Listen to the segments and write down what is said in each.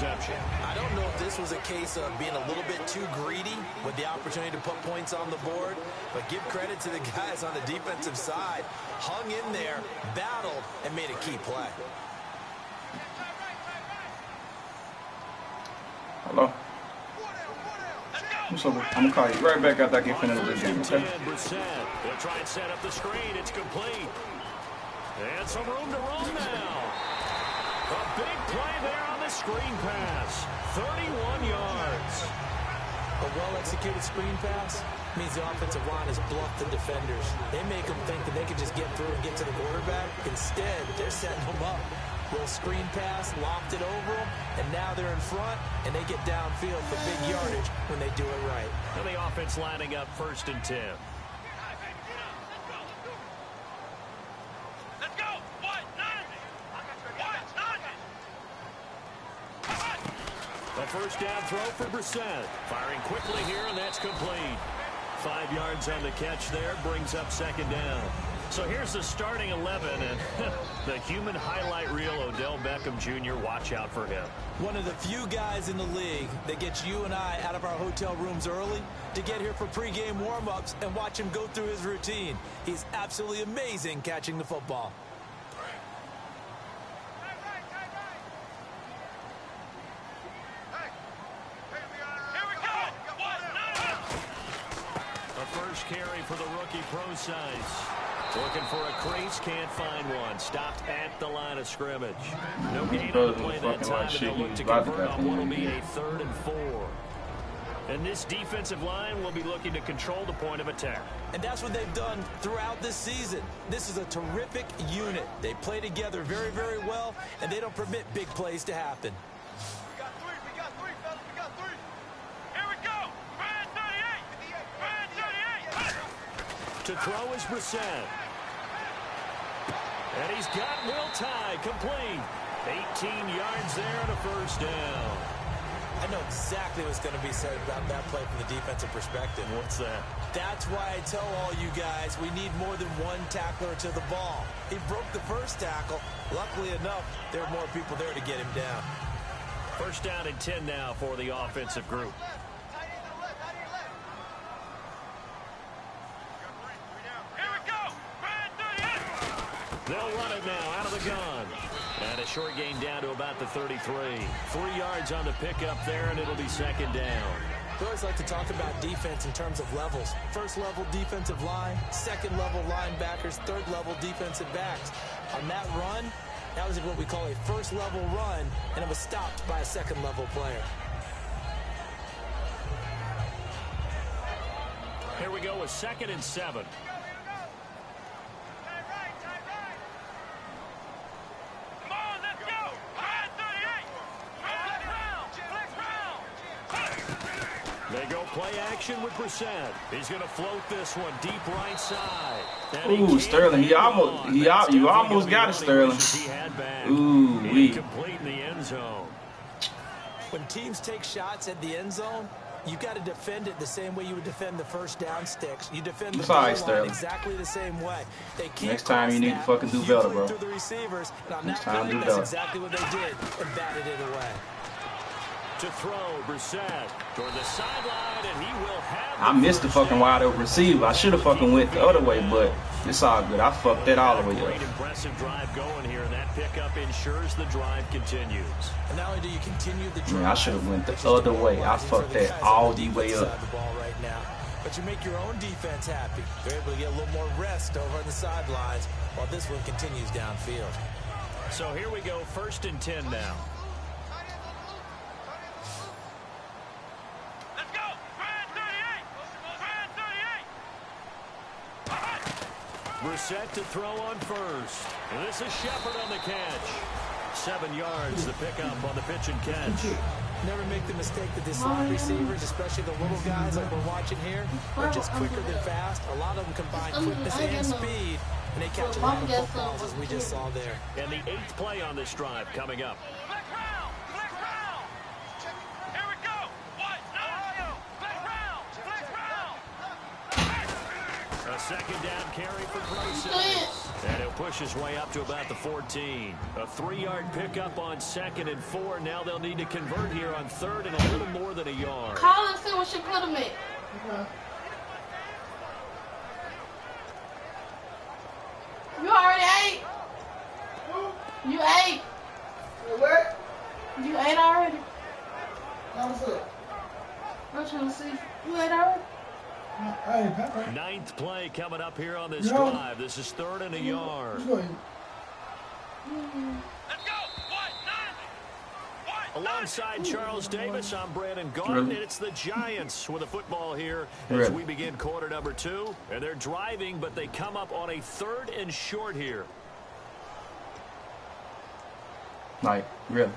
reception. I don't know if this was a case of being a little bit too greedy with the opportunity to put points on the board, but give credit to the guys on the defensive side. Hung in there, battled, and made a key play. Hello. So I'm gonna call you right back after I get finished with this game, okay? They'll try and set up the screen. It's complete. And some room to roam now. A big play there on the screen pass. 31 yards. A well-executed screen pass means the offensive line has bluffed the defenders. They make them think that they can just get through and get to the quarterback. Instead, they're setting them up. Little screen pass, lopped it over them, and now they're in front, and they get downfield for big yardage when they do it right. And the offense lining up 1st and 10. Let's go! A first down throw for Brissett. Firing quickly here, and that's complete. 5 yards on the catch there, brings up 2nd down. So here's the starting 11, and the human highlight reel, Odell Beckham Jr., watch out for him. One of the few guys in the league that gets you and I out of our hotel rooms early to get here for pregame warm-ups and watch him go through his routine. He's absolutely amazing catching the football. A first carry for the rookie Procise. Looking for a crease, can't find one. Stopped at the line of scrimmage. No gain on the play that time, and they'll look to convert on what will be a 3rd and 4. And this defensive line will be looking to control the point of attack. And that's what they've done throughout this season. This is a terrific unit. They play together very, very well, and they don't permit big plays to happen. We got three, fellas. We got three. Here we go. Brand 38. Brand 38. To throw is Brissett. And he's got Will Tye complete. 18 yards there and a first down. I know exactly what's going to be said about that play from the defensive perspective. What's that? That's why I tell all you guys we need more than one tackler to the ball. He broke the first tackle. Luckily enough, there are more people there to get him down. First down and 10 now for the offensive group. They'll run it now out of the gun. And a short gain down to about the 33. 3 yards on the pickup there, and it'll be 2nd down. We always like to talk about defense in terms of levels. 1st level defensive line, 2nd level linebackers, 3rd level defensive backs. On that run, that was what we call a 1st level run, and it was stopped by a 2nd level player. Here we go with 2nd and 7. They go play action with Brissett. He's going to float this one deep right side. Ooh, Sterling. You almost got it, Sterling. Ooh, complete in the end zone. When teams take shots at the end zone, you got to defend it the same way you would defend the first down sticks. You defend the goal line exactly the same way. They can't. Next time you need to fucking do better, bro. Through the receivers, and on Next that time play, do that's better. exactly what they did and batted it away. To throw, Brissett toward the sideline, and he will have. I missed the fucking wide open receiver. I should have fucking went the other way, but it's all good. I fucked that all the way up. Great impressive drive going here, and that pickup ensures the drive continues. And not only do you continue the drive, I should have went the other way. I fucked that all the way up. The ball right now. But you make your own defense happy. You're able to get a little more rest over on the sidelines while this one continues downfield. So here we go, 1st and 10 now. Brissett to throw on 1st. And this is Shepard on the catch. 7 yards, the pickup on the pitch and catch. Never make the mistake that the slot receivers, especially the little guys like we're watching here, are just quicker than fast. A lot of them combine quickness and speed, and they catch a lot of footballs, as we just saw there. And the 8th play on this drive coming up. A second down carry for Process. And he'll push his way up to about the 14. A 3-yard pickup on 2nd and 4. Now they'll need to convert here on 3rd and a little more than a yard. Call and see what she put him at. You already ate? You ate? What? You ate already? What's up? I'm trying to see. You ate already? I ain't pepper. 9th play coming up here on this drive. This is 3rd and a yard. Let's go. Alongside Charles Davis, I'm Brandon Garden, and it's the Giants with the football here as we begin quarter number 2. And they're driving, but they come up on a 3rd and short here. Like, really?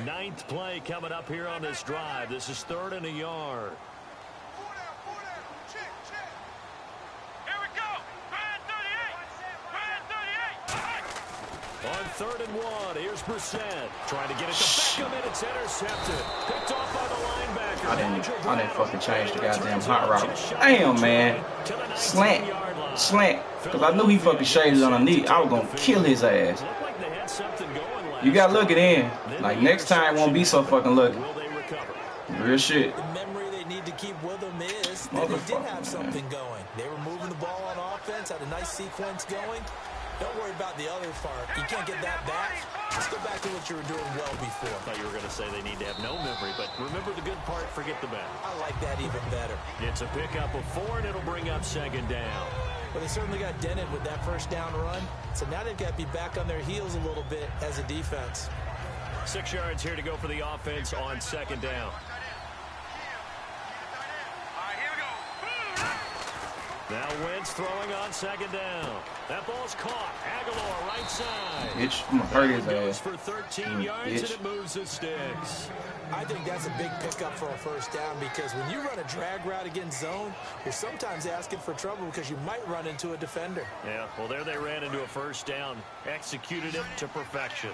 Ninth play coming up here on this drive. This is 3rd and a yard. Check. Here we go. Brand 38. On 3rd and 1, here's Brissett. Trying to get it to Beckham, and it's intercepted. Picked off by the linebacker. I didn't fucking change the goddamn hot route. Damn, man. Slant. Because I knew he fucking shaded underneath. I was going to kill his ass. You got to look it in. Like, next time won't be so fucking lucky. Real shit. The memory they need to keep with them is that they did have something going. They were moving the ball on offense, had a nice sequence going. Don't worry about the other part. You can't get that back. Just go back to what you were doing well before. I thought you were going to say they need to have no memory, but remember the good part, forget the bad. I like that even better. It's a pickup of 4, and it'll bring up 2nd down. Well, they certainly got dented with that first down run, so now they've got to be back on their heels a little bit as a defense. 6 yards here to go for the offense on 2nd down. Now Wentz throwing on 2nd down. That ball's caught. Aguilar right side. Bitch, I'm gonna hurt his Goes ass. for 13 yards, and it moves the sticks. I think that's a big pickup for a first down because when you run a drag route against zone, you're sometimes asking for trouble because you might run into a defender. Yeah, well, there they ran into a first down. Executed it to perfection.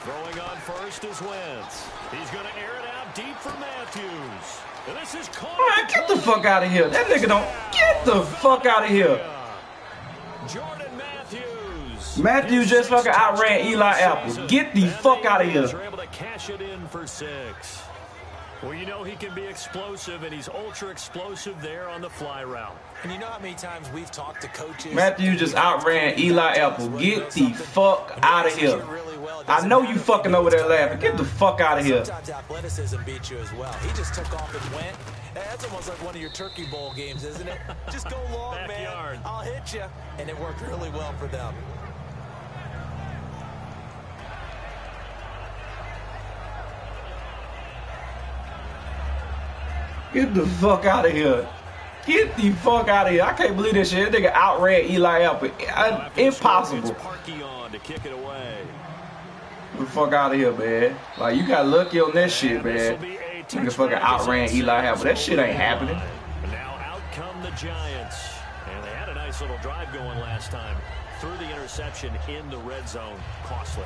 Throwing on first is Wentz. He's going to air it out deep for Matthews. And this is caught. Man, get the fuck out of here. That nigga don't. Get the fuck out of here. Jordan Matthews. Matthews just fucking outran Eli Apple. Get the fuck out of here. They're able to cash it in for 6. Well, you know he can be explosive, and he's ultra explosive there on the fly route. And you know how many times we've talked to coaches. Matthews just outran Eli Apple. Get the fuck out of here. I know you fucking over there laughing. Get the fuck out of here. Sometimes athleticism beats you as well. He just took off and went. That's almost like one of your Turkey Bowl games, isn't it? Just go long, man. I'll hit you. And it worked really well for them. Get the fuck out of here. Get the fuck out of here. I can't believe this shit. This nigga outran Eli Apple. Impossible. Kick it away. Get the fuck out of here, man. Like, you got lucky on that shit, man. Nigga fucking outran Eli Apple. That shit ain't happening. Now out come the Giants. And they had a nice little drive going last time. Threw the interception in the red zone. Costly.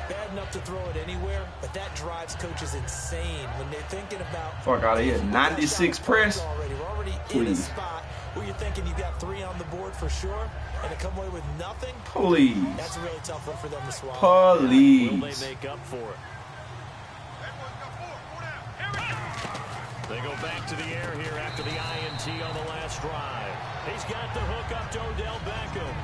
Bad enough to throw it anywhere, but that drives coaches insane when they're thinking about. Fuck out of here. 96 press. We're already in a spot where you're thinking you got 3 on the board for sure, and to come away with nothing. Please. That's a really tough one for them to swallow. Please. Will they make up for it? They go back to the air here after the INT on the last drive. He's got the hook up to Odell Beckham.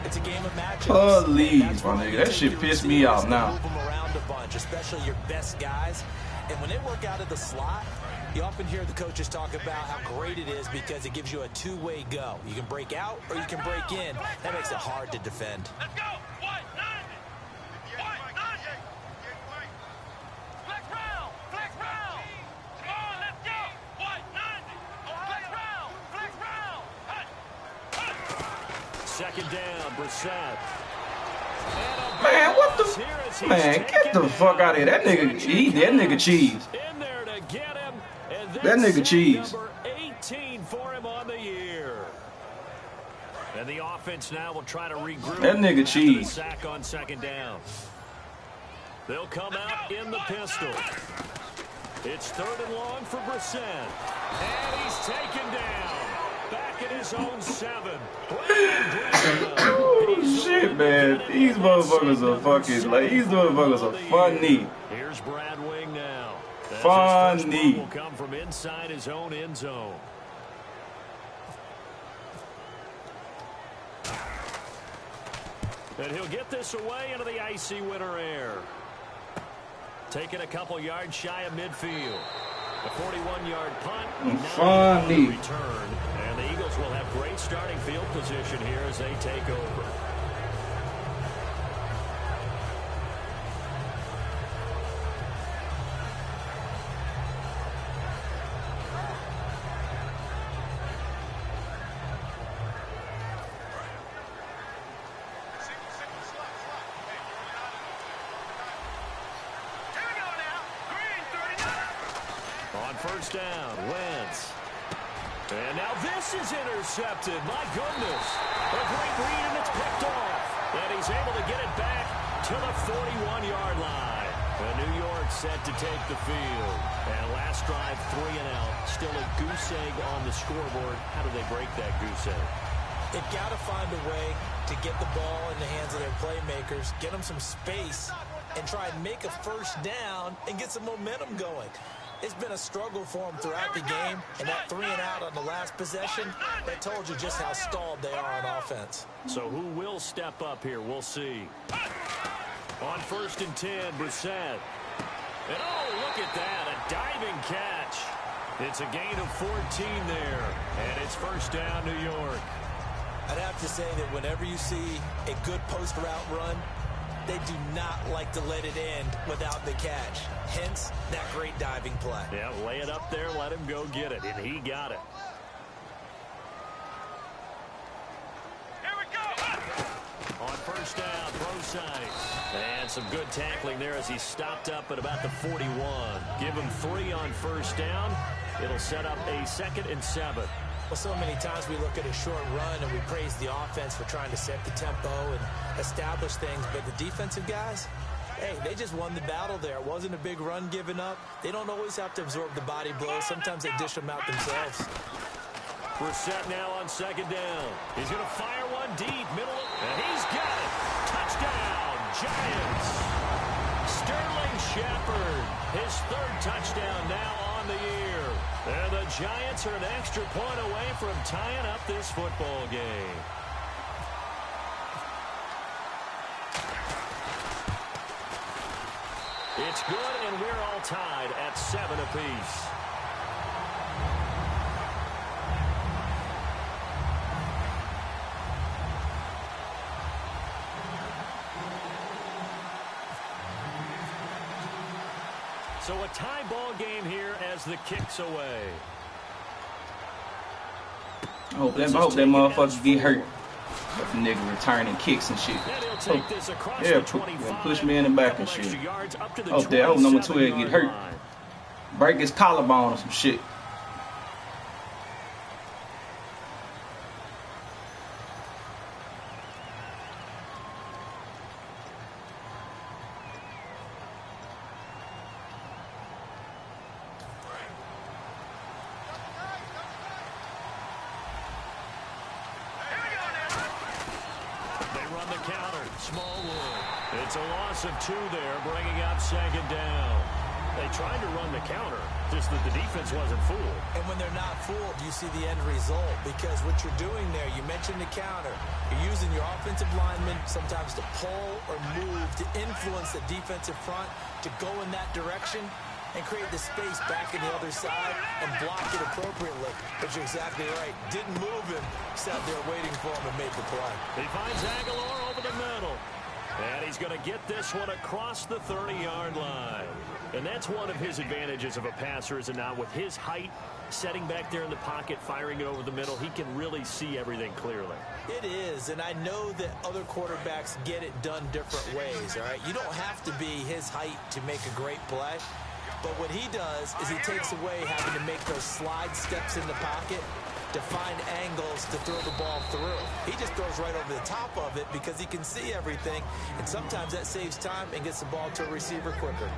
It's a game of matchups. Please, my nigga. That shit pissed me off now. Move them around a bunch, especially your best guys. And when they work out of the slot, you often hear the coaches talk about how great it is because it gives you a two-way go. You can break out or you can break in. That makes it hard to defend. Let's go. White 90. White 90. Flex round. Flex round. Come on, let's go. White 90. Flex round. Flex round. Second down, Brissett. Man, what the? Man, get the fuck out of here. That nigga cheese. In there to get him. And that nigga cheese. Number 18 for him on the year. And the offense now will try to regroup. That nigga cheese. Sack on second down. They'll come out in the pistol. It's 3rd and long for Brissett. And he's taken down. Back at his own 7. Oh, shit, man. These motherfuckers are fucking, like, these motherfuckers are funny. Here's Brad Wing now. Funny. Will come from inside his own end zone. And he'll get this away into the icy winter air. Taking a couple yards shy of midfield. A 41-yard punt. Funny. Return. And the Eagles will have great starting field position here as they take over. First down, Wentz. And now this is intercepted. My goodness. A great read, and it's picked off. And he's able to get it back to the 41-yard line. And New York set to take the field. And last drive, 3 and out. Still a goose egg on the scoreboard. How do they break that goose egg? They've got to find a way to get the ball in the hands of their playmakers, get them some space, and try and make a first down and get some momentum going. It's been a struggle for them throughout the game, and that 3 and out on the last possession, that told you just how stalled they are on offense. So who will step up here? We'll see. On 1st and 10, Brissett. And oh, look at that, a diving catch. It's a gain of 14 there, and it's first down, New York. I'd have to say that whenever you see a good post route run, they do not like to let it end without the catch. Hence, that great diving play. Yeah, lay it up there, let him go get it, and he got it. Here we go. On first down, Brissett. And some good tackling there as he stopped up at about the 41. Give him 3 on first down. It'll set up a 2nd and 7. Well, so many times we look at a short run and we praise the offense for trying to set the tempo and establish things, but the defensive guys, hey, they just won the battle there. It wasn't a big run given up. They don't always have to absorb the body blows. Sometimes they dish them out themselves. Brissett now on 2nd down. He's going to fire one deep, middle, and he's got it. Touchdown, Giants. Sterling Shepard, his 3rd touchdown now on the year. And the Giants are an extra point away from tying up this football game. It's good, and we're all tied at 7 apiece. So a tie ball game here as the kick's away. I hope that motherfucker get hurt. If the nigga returning kicks and shit. Push me in the back and shit. I hope number 12 get hurt. Break his collarbone or some shit. It's a loss of 2 there, bringing up 2nd down. They tried to run the counter, just that the defense wasn't fooled. And when they're not fooled, you see the end result, because what you're doing there, you mentioned the counter. You're using your offensive linemen sometimes to pull or move to influence the defensive front to go in that direction and create the space back in the other side and block it appropriately. But you're exactly right. Didn't move him, sat there waiting for him and made the play. He finds Aguilar over the middle. And he's going to get this one across the 30-yard line. And that's one of his advantages of a passer, is it not? With his height, setting back there in the pocket, firing it over the middle, he can really see everything clearly. It is, and I know that other quarterbacks get it done different ways, all right? You don't have to be his height to make a great play. But what he does is he takes away having to make those slide steps in the pocket to find angles to throw the ball through. He just throws right over the top of it because he can see everything, and sometimes that saves time and gets the ball to a receiver quicker.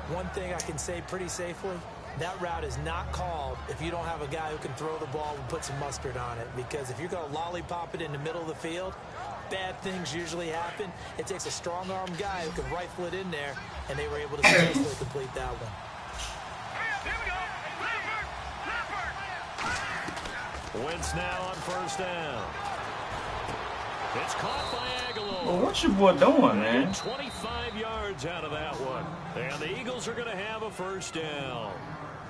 One thing I can say pretty safely, that route is not called if you don't have a guy who can throw the ball and put some mustard on it, because if you're going to lollipop it in the middle of the field, bad things usually happen. It takes a strong-armed guy who can rifle it in there, and they were able to successfully complete that one. Wentz now on first down. It's caught by Aguilar. Well, what's your boy doing, man? 25 yards out of that one. And the Eagles are going to have a first down.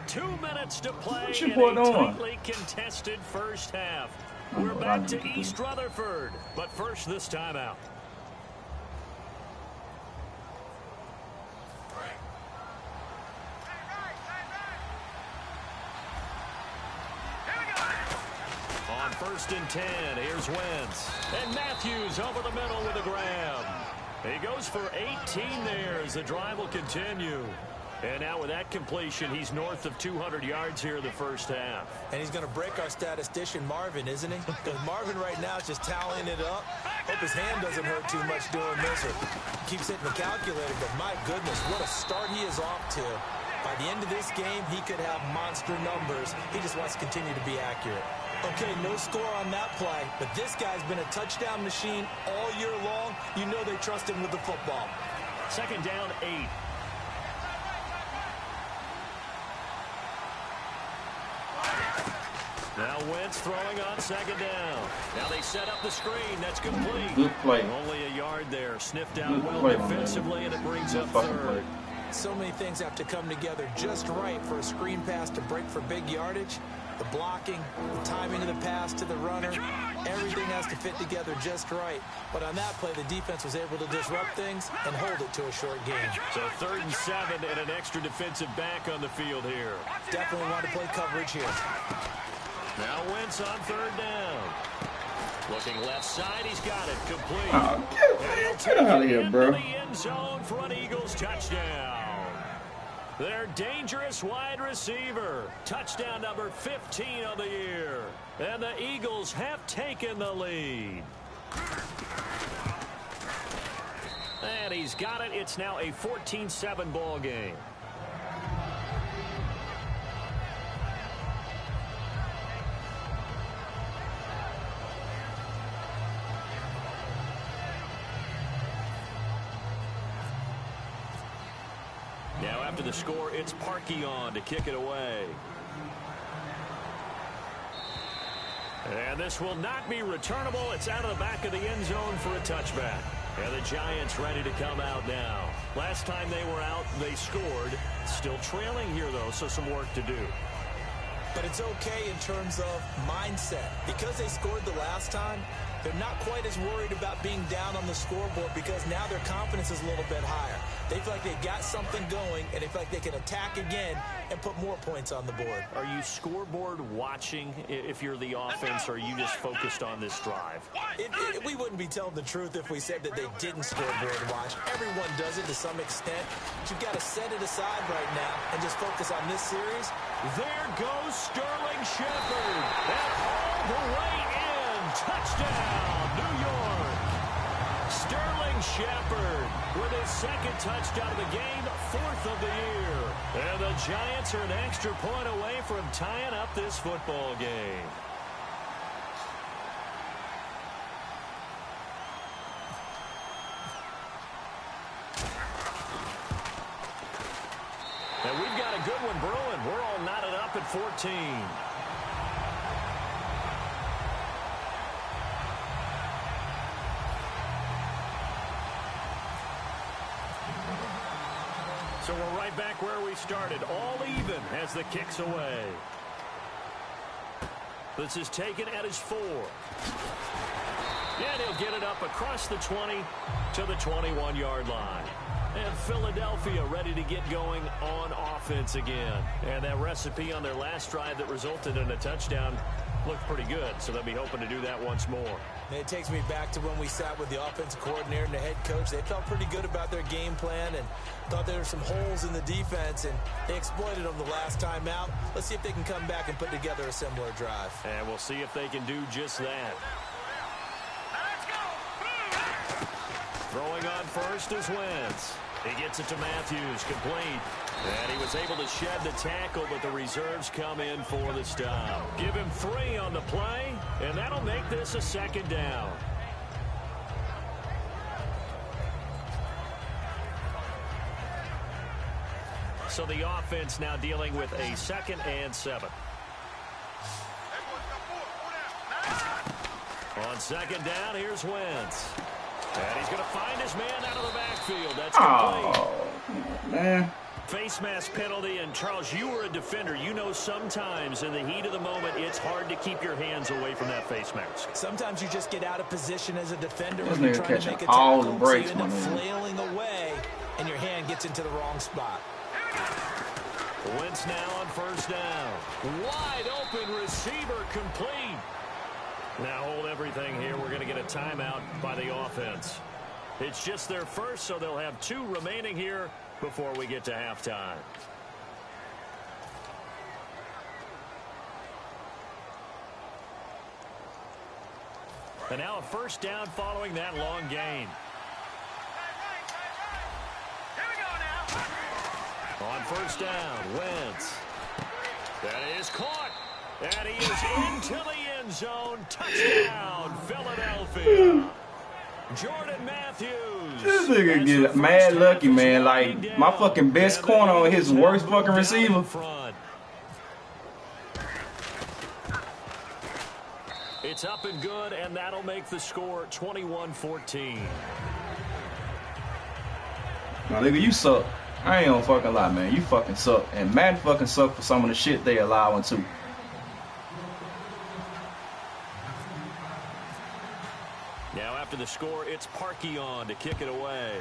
2 minutes to play What's your boy in a doing? tightly contested first half. We're back to East Rutherford, but first this time out. On 1st and 10, here's Wentz. And Matthews over the middle with a grab. He goes for 18 there as the drive will continue. And now with that completion, he's north of 200 yards here in the first half. And he's going to break our statistician Marvin, isn't he? Because Marvin right now is just tallying it up. Hope his hand doesn't hurt too much doing this. Or keeps hitting the calculator, but my goodness, what a start he is off to. By the end of this game, he could have monster numbers. He just wants to continue to be accurate. Okay, no score on that play, but this guy's been a touchdown machine all year long. You know they trust him with the football. 2nd down, 8. Now Wentz throwing on 2nd down. Now they set up the screen. That's complete. Good play. Only a yard there. Sniffed out Good well play, defensively, and it brings up fucking 3rd. play. So many things have to come together just right for a screen pass to break for big yardage. The blocking, the timing of the pass to the runner, everything has to fit together just right. But on that play, the defense was able to disrupt things and hold it to a short game. So 3rd and 7 and an extra defensive back on the field here. Definitely want to play coverage here. Now Wentz on 3rd down. Looking left side, he's got it complete. Oh, get out of here, bro. Into the end zone for an Eagles touchdown. Their dangerous wide receiver. Touchdown number 15 of the year. And the Eagles have taken the lead. And he's got it. It's now a 14-7 ball game. Now after the score, it's Parkey on to kick it away. And this will not be returnable. It's out of the back of the end zone for a touchback. And the Giants ready to come out now. Last time they were out, they scored. Still trailing here, though, so some work to do. But it's okay in terms of mindset. Because they scored the last time, they're not quite as worried about being down on the scoreboard because now their confidence is a little bit higher. They feel like they've got something going, and they feel like they can attack again and put more points on the board. Are you scoreboard watching if you're the offense, or are you just focused on this drive? We wouldn't be telling the truth if we said that they didn't scoreboard watch. Everyone does it to some extent. But you've got to set it aside right now and just focus on this series. There goes Sterling Shepard. And all the way in. Touchdown, New York. Sterling Shepard with his 2nd touchdown of the game, 4th of the year. And the Giants are an extra point away from tying up this football game. And we've got a good one brewing. We're all knotted up at 14. So we're right back where we started, all even as the kick's away. This is taken at his 4. And he'll get it up across the 20 to the 21-yard line. And Philadelphia ready to get going on offense again. And that recipe on their last drive that resulted in a touchdown looked pretty good, so they'll be hoping to do that once more. And it takes me back to when we sat with the offensive coordinator and the head coach. They felt pretty good about their game plan and thought there were some holes in the defense, and they exploited them the last time out. Let's see if they can come back and put together a similar drive. And we'll see if they can do just that. Throwing on first is Wentz. He gets it to Matthews, complete. And he was able to shed the tackle, but the reserves come in for the stop. Give him 3 on the play, and that'll make this a second down. So the offense now dealing with a 2nd and 7. On 2nd down, here's Wentz. And he's going to find his man out of the backfield. That's complete. Oh, man. Face mask penalty, and Charles, you were a defender. You know sometimes in the heat of the moment, it's hard to keep your hands away from that face mask. Sometimes you just get out of position as a defender This when you're nigga trying to catching make a all tackle, the breaks, so you end up my man. flailing away, and your hand gets into the wrong spot. Wentz now on 1st down. Wide open receiver, complete. Now hold everything here. We're going to get a timeout by the offense. It's just their first, so they'll have 2 remaining here before we get to halftime. And now a 1st down following that long gain. On 1st down, Wentz. That is caught. And he is into the end zone. Touchdown, Philadelphia. Jordan Matthews. This nigga get mad lucky, man. Like, my fucking best corner on his worst fucking receiver. It's up and good, and that'll make the score 21-14. Now, nigga, you suck. I ain't gonna fucking lie, man. You fucking suck. And Madden fucking suck for some of the shit they allowing too. Now after the score, it's Parkey on to kick it away.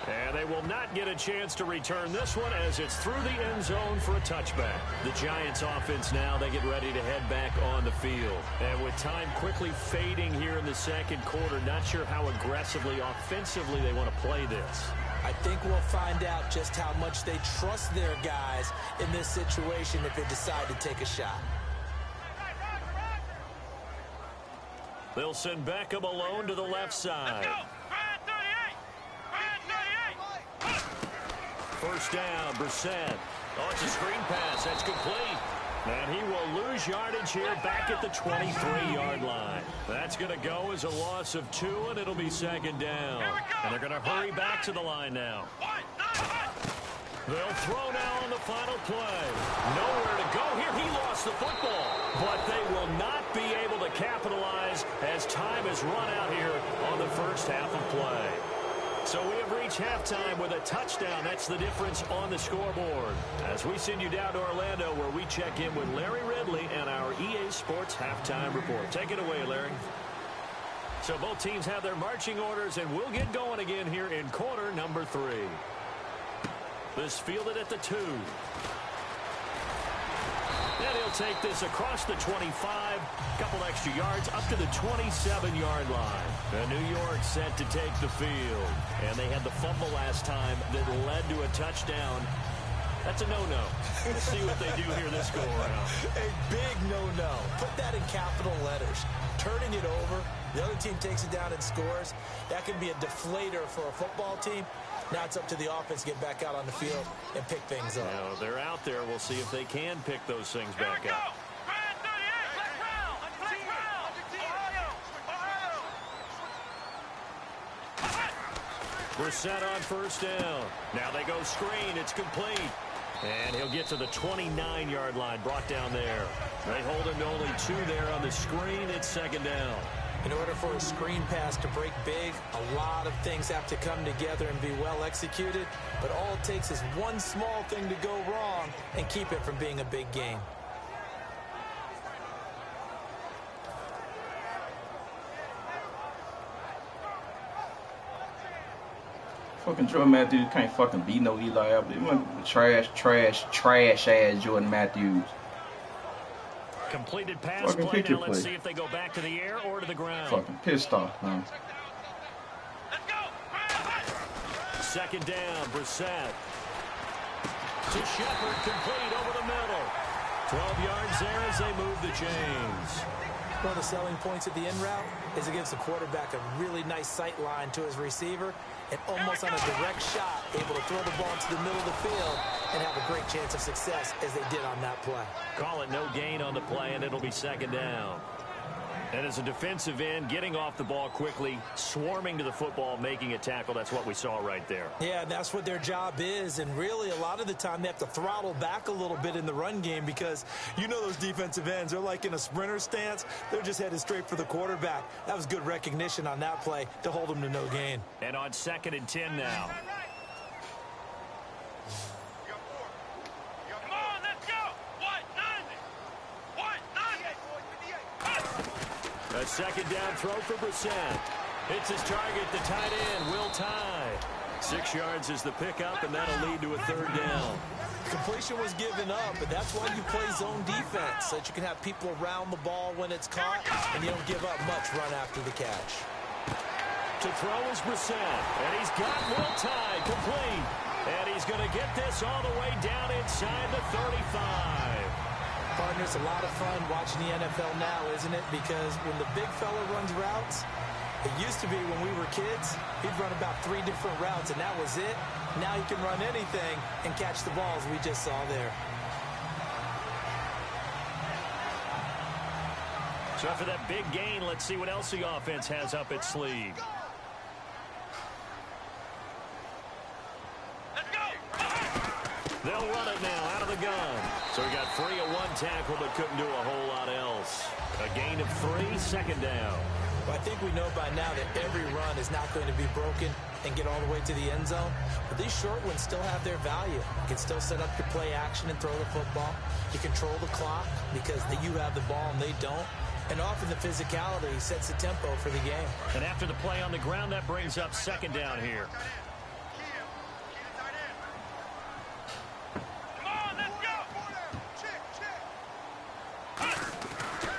And they will not get a chance to return this one as it's through the end zone for a touchback. The Giants offense now, they get ready to head back on the field. And with time quickly fading here in the 2nd quarter, not sure how aggressively, offensively they want to play this. I think we'll find out just how much they trust their guys in this situation if they decide to take a shot. They'll send Beckham alone to the left side. 1st down, Brissett. Oh, it's a screen pass. That's complete. And he will lose yardage here back at the 23-yard line. That's going to go as a loss of 2, and it'll be 2nd down. And they're going to hurry back to the line now. They'll throw now on the final play. Nowhere to go here. He lost the football. But they will not be able to capitalize as time has run out here on the 1st half of play. So we have reached halftime with a touchdown. That's the difference on the scoreboard. As we send you down to Orlando, where we check in with Larry Ridley and our EA Sports Halftime Report. Take it away, Larry. So both teams have their marching orders, and we'll get going again here in quarter number 3. This fielded at the 2. And he'll take this across the 25, couple extra yards, up to the 27-yard line. And New York set to take the field. And they had the fumble last time that led to a touchdown. That's a no-no. We'll see what they do here this go-around. A big no-no. Put that in capital letters. Turning it over, the other team takes it down and scores. That can be a deflator for a football team. Now it's up to the offense to get back out on the field and pick things up. Now they're out there. We'll see if they can pick those things back up. Brissett on 1st down. Now they go screen. It's complete. And he'll get to the 29-yard line, brought down there. They hold him to only 2 there on the screen. It's 2nd down. In order for a screen pass to break big, a lot of things have to come together and be well executed. But all it takes is one small thing to go wrong and keep it from being a big game. Fucking Jordan Matthews can't fucking beat no Eli Apple. Trash ass Jordan Matthews. Completed pass fucking play. Now play. let's see if they go back to the air or to the ground. Fucking pissed off, man. Second down, Brissett. To Shepard, complete over the middle. 12 yards there as they move the chains. One of the selling points of the in route is it gives the quarterback a really nice sight line to his receiver and almost on a direct shot able to throw the ball into the middle of the field and have a great chance of success as they did on that play. Call it no gain on the play, and it'll be second down. And as a defensive end, getting off the ball quickly, swarming to the football, making a tackle, that's what we saw right there. Yeah, that's what their job is, and really a lot of the time they have to throttle back a little bit in the run game because you know those defensive ends, they're like in a sprinter stance. They're just headed straight for the quarterback. That was good recognition on that play to hold them to no gain. And on 2nd and 10 now. A second down throw for Brissett. Hits his target, the tight end, Will Tye. 6 yards is the pickup, and that'll lead to a third down. Completion was given up, but that's why you play zone defense, so that you can have people around the ball when it's caught, and you don't give up much run after the catch. To throw is Brissett, and he's got Will Tye complete. And he's going to get this all the way down inside the 35. Partner, it's a lot of fun watching the NFL now, isn't it? Because when the big fella runs routes, it used to be when we were kids, he'd run about 3 different routes, and that was it. Now he can run anything and catch the balls we just saw there. So after that big gain, let's see what else the offense has up its sleeve. They'll run it now out of the gun. So he got free of 1 tackle but couldn't do a whole lot else. A gain of 3, second down. Well, I think we know by now that every run is not going to be broken and get all the way to the end zone. But these short ones still have their value. You can still set up your play action and throw the football. You control the clock because you have the ball and they don't. And often the physicality sets the tempo for the game. And after the play on the ground, that brings up second down here.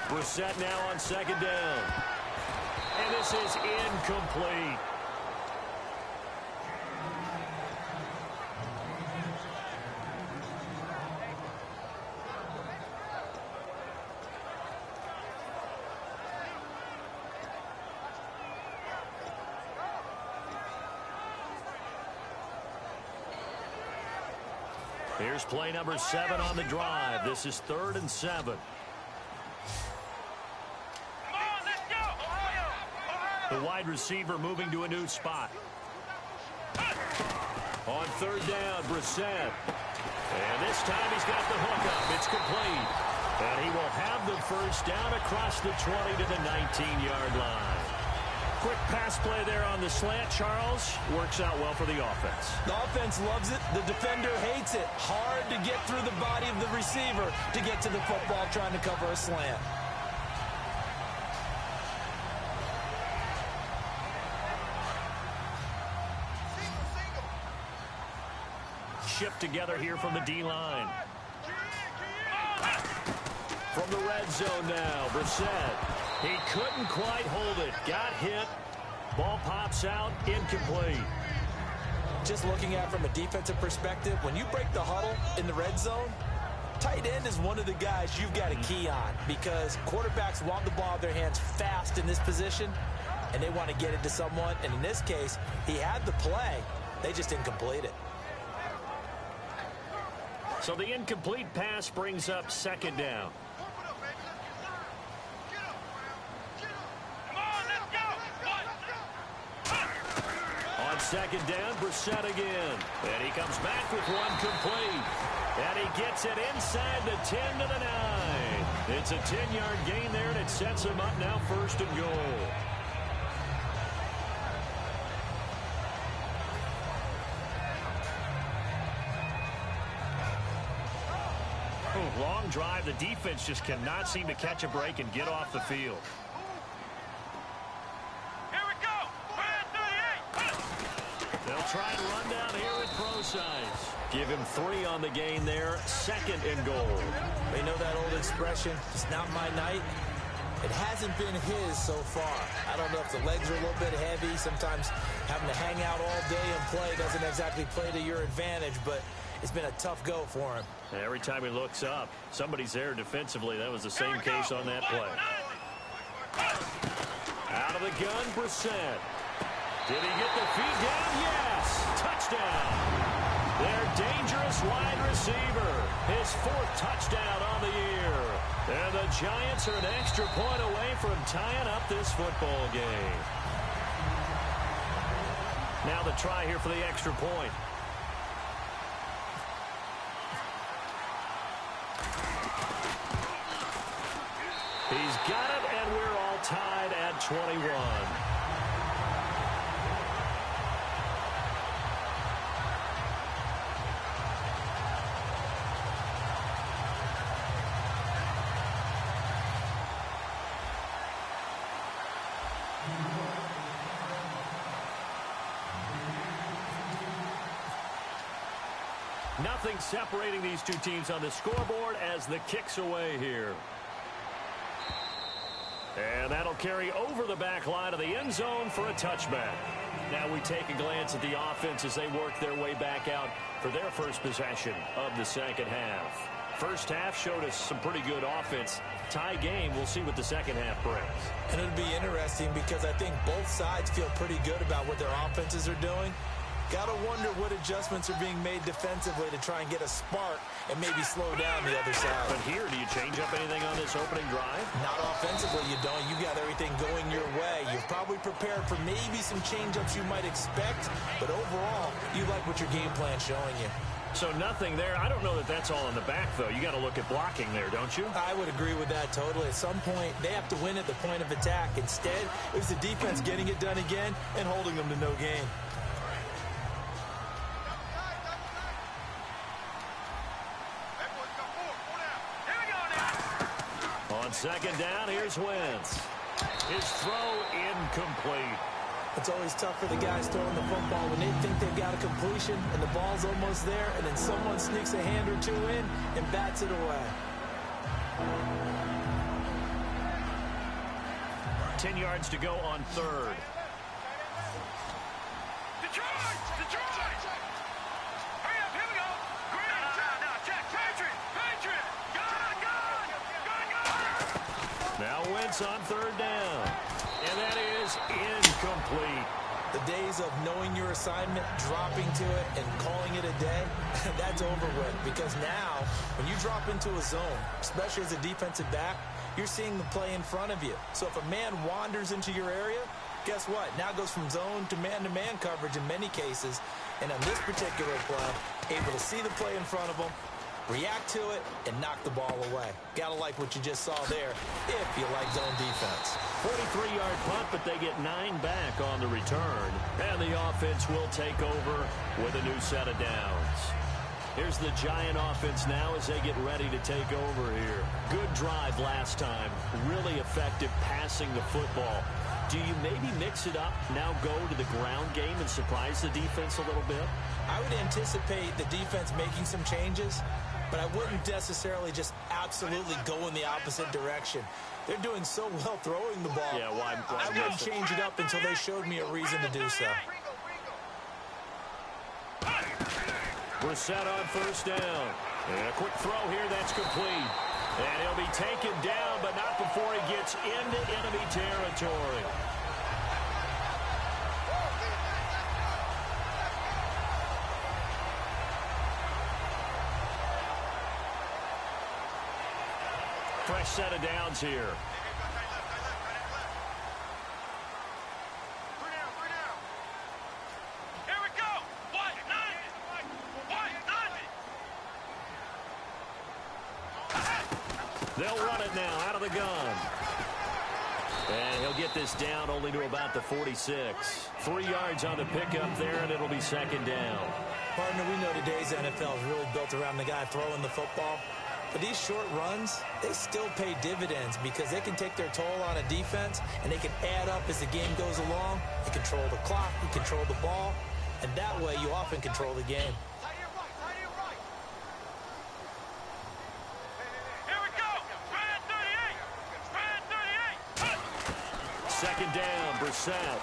Brissett now on second down. And this is incomplete. Here's play number 7 on the drive. This is 3rd and 7. The wide receiver moving to a new spot. On 3rd down, Brissett. And this time he's got the hook up. It's complete. And he will have the first down across the 20 to the 19-yard line. Quick pass play there on the slant, Charles. Works out well for the offense. The offense loves it. The defender hates it. Hard to get through the body of the receiver to get to the football trying to cover a slant. Shift together here from the D-line. From the red zone now, Brissett. He couldn't quite hold it. Got hit. Ball pops out. Incomplete. Just looking at it from a defensive perspective, when you break the huddle in the red zone, tight end is one of the guys you've got a key on because quarterbacks want the ball in their hands fast in this position, and they want to get it to someone. And in this case, he had the play. They just didn't complete it. So the incomplete pass brings up second down. On second down, Brissett again. And he comes back with one complete. And he gets it inside the 10 to the 9. It's a 10-yard gain there, and it sets him up now 1st and goal. Long drive. The defense just cannot seem to catch a break and get off the field. Here we go. They'll try and run down here with pro size. Give him 3 on the gain there. 2nd and goal. They know that old expression, it's not my night. It hasn't been his so far. I don't know if the legs are a little bit heavy. Sometimes having to hang out all day and play doesn't exactly play to your advantage, but it's been a tough go for him. And every time he looks up, somebody's there defensively. That was the same case on that play. Out of the gun, Brissett. Did he get the feet down? Yes! Touchdown! Their dangerous wide receiver. His 4th touchdown on the year. And the Giants are an extra point away from tying up this football game. Now the try here for the extra point. He's got it, and we're all tied at 21. Nothing separating these two teams on the scoreboard as the kick's away here. And that'll carry over the back line of the end zone for a touchback. Now we take a glance at the offense as they work their way back out for their first possession of the second half. First half showed us some pretty good offense. Tie game, we'll see what the second half brings. And it'll be interesting because I think both sides feel pretty good about what their offenses are doing. Gotta wonder what adjustments are being made defensively to try and get a spark and maybe slow down the other side. But here, do you change up anything on this opening drive? Not offensively, you don't. You got everything going your way. You're probably prepared for maybe some change-ups you might expect, but overall, you like what your game plan's showing you. So nothing there. I don't know that that's all in the back, though. You got to look at blocking there, don't you? I would agree with that totally. At some point, they have to win at the point of attack. Instead, it was the defense getting it done again and holding them to no gain. On second down, here's Wentz. His throw incomplete. It's always tough for the guys throwing the football when they think they've got a completion and the ball's almost there, and then someone sneaks a hand or two in and bats it away. 10 yards to go on 3rd. Detroit! Detroit! Hurry up, here we go! Green! No, check! Patriot! Patriot! Gun! Now Wentz on 3rd down. And that is incomplete. The days of knowing your assignment, dropping to it, and calling it a day, that's over with. Because now, when you drop into a zone, especially as a defensive back, you're seeing the play in front of you. So if a man wanders into your area, guess what? Now it goes from zone to man coverage in many cases. And on this particular play, able to see the play in front of him, react to it, and knock the ball away. Gotta like what you just saw there, if you like zone defense. 43-yard punt, but they get 9 back on the return. And the offense will take over with a new set of downs. Here's the Giant offense now as they get ready to take over here. Good drive last time. Really effective passing the football. Do you maybe mix it up, now go to the ground game and surprise the defense a little bit? I would anticipate the defense making some changes, but I wouldn't necessarily just absolutely go in the opposite direction. They're doing so well throwing the ball. Yeah, why I wouldn't change it up until they showed me a reason to do so. We're set on 1st down. And a quick throw here, that's complete. And he'll be taken down, but not before he gets into enemy territory. Fresh set of downs here. They'll run it now out of the gun. And he'll get this down only to about the 46. 3 yards on the pickup there, and it'll be 2nd down. Partner, we know today's NFL is really built around the guy throwing the football. But these short runs, they still pay dividends because they can take their toll on a defense, and they can add up as the game goes along. They control the clock, they control the ball. and that way you often control the game. Here we go. Brand 38. Brand 38. Second down, Brissett.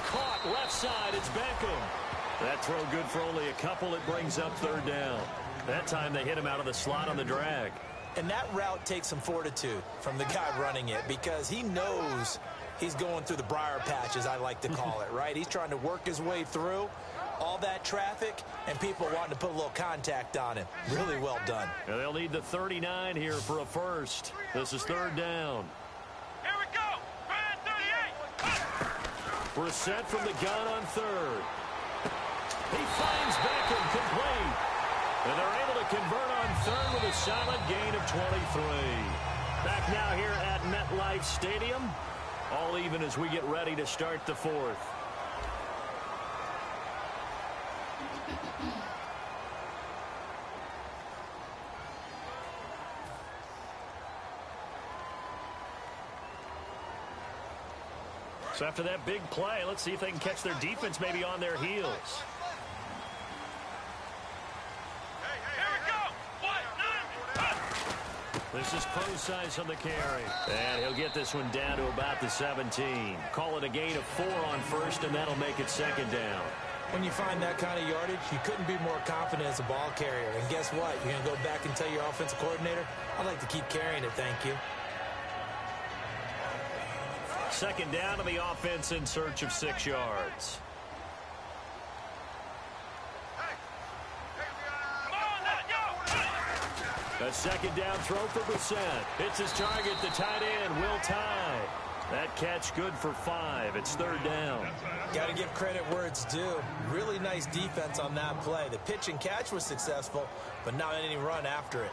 Caught left side, it's Beckham. That throw good for only a couple. It brings up third down. That time they hit him out of the slot on the drag. And that route takes some fortitude from the guy running it because he knows he's going through the briar patch, as I like to call it, right? He's trying to work his way through all that traffic and people wanting to put a little contact on him. Really well done. And they'll need the 39 here for a first. This is third down. Here we go. Brand 38. Brissett from the gun on third. He finds Beckham complete. And they're able to convert on third with a solid gain of 23. Back now here at MetLife Stadium. All even as we get ready to start the fourth. So after that big play, let's see if they can catch their defense maybe on their heels. This is Prosise on the carry. And he'll get this one down to about the 17. Call it a gain of 4 on first, and that'll make it second down. When you find that kind of yardage, you couldn't be more confident as a ball carrier. And guess what? You're going to go back and tell your offensive coordinator, I'd like to keep carrying it, thank you. Second down to the offense in search of 6 yards. A second down throw for Brissett. Hits his target, the tight end, Will Tye. That catch good for 5. It's third down. Got to give credit where it's due. Really nice defense on that play. The pitch and catch was successful, but not any run after it.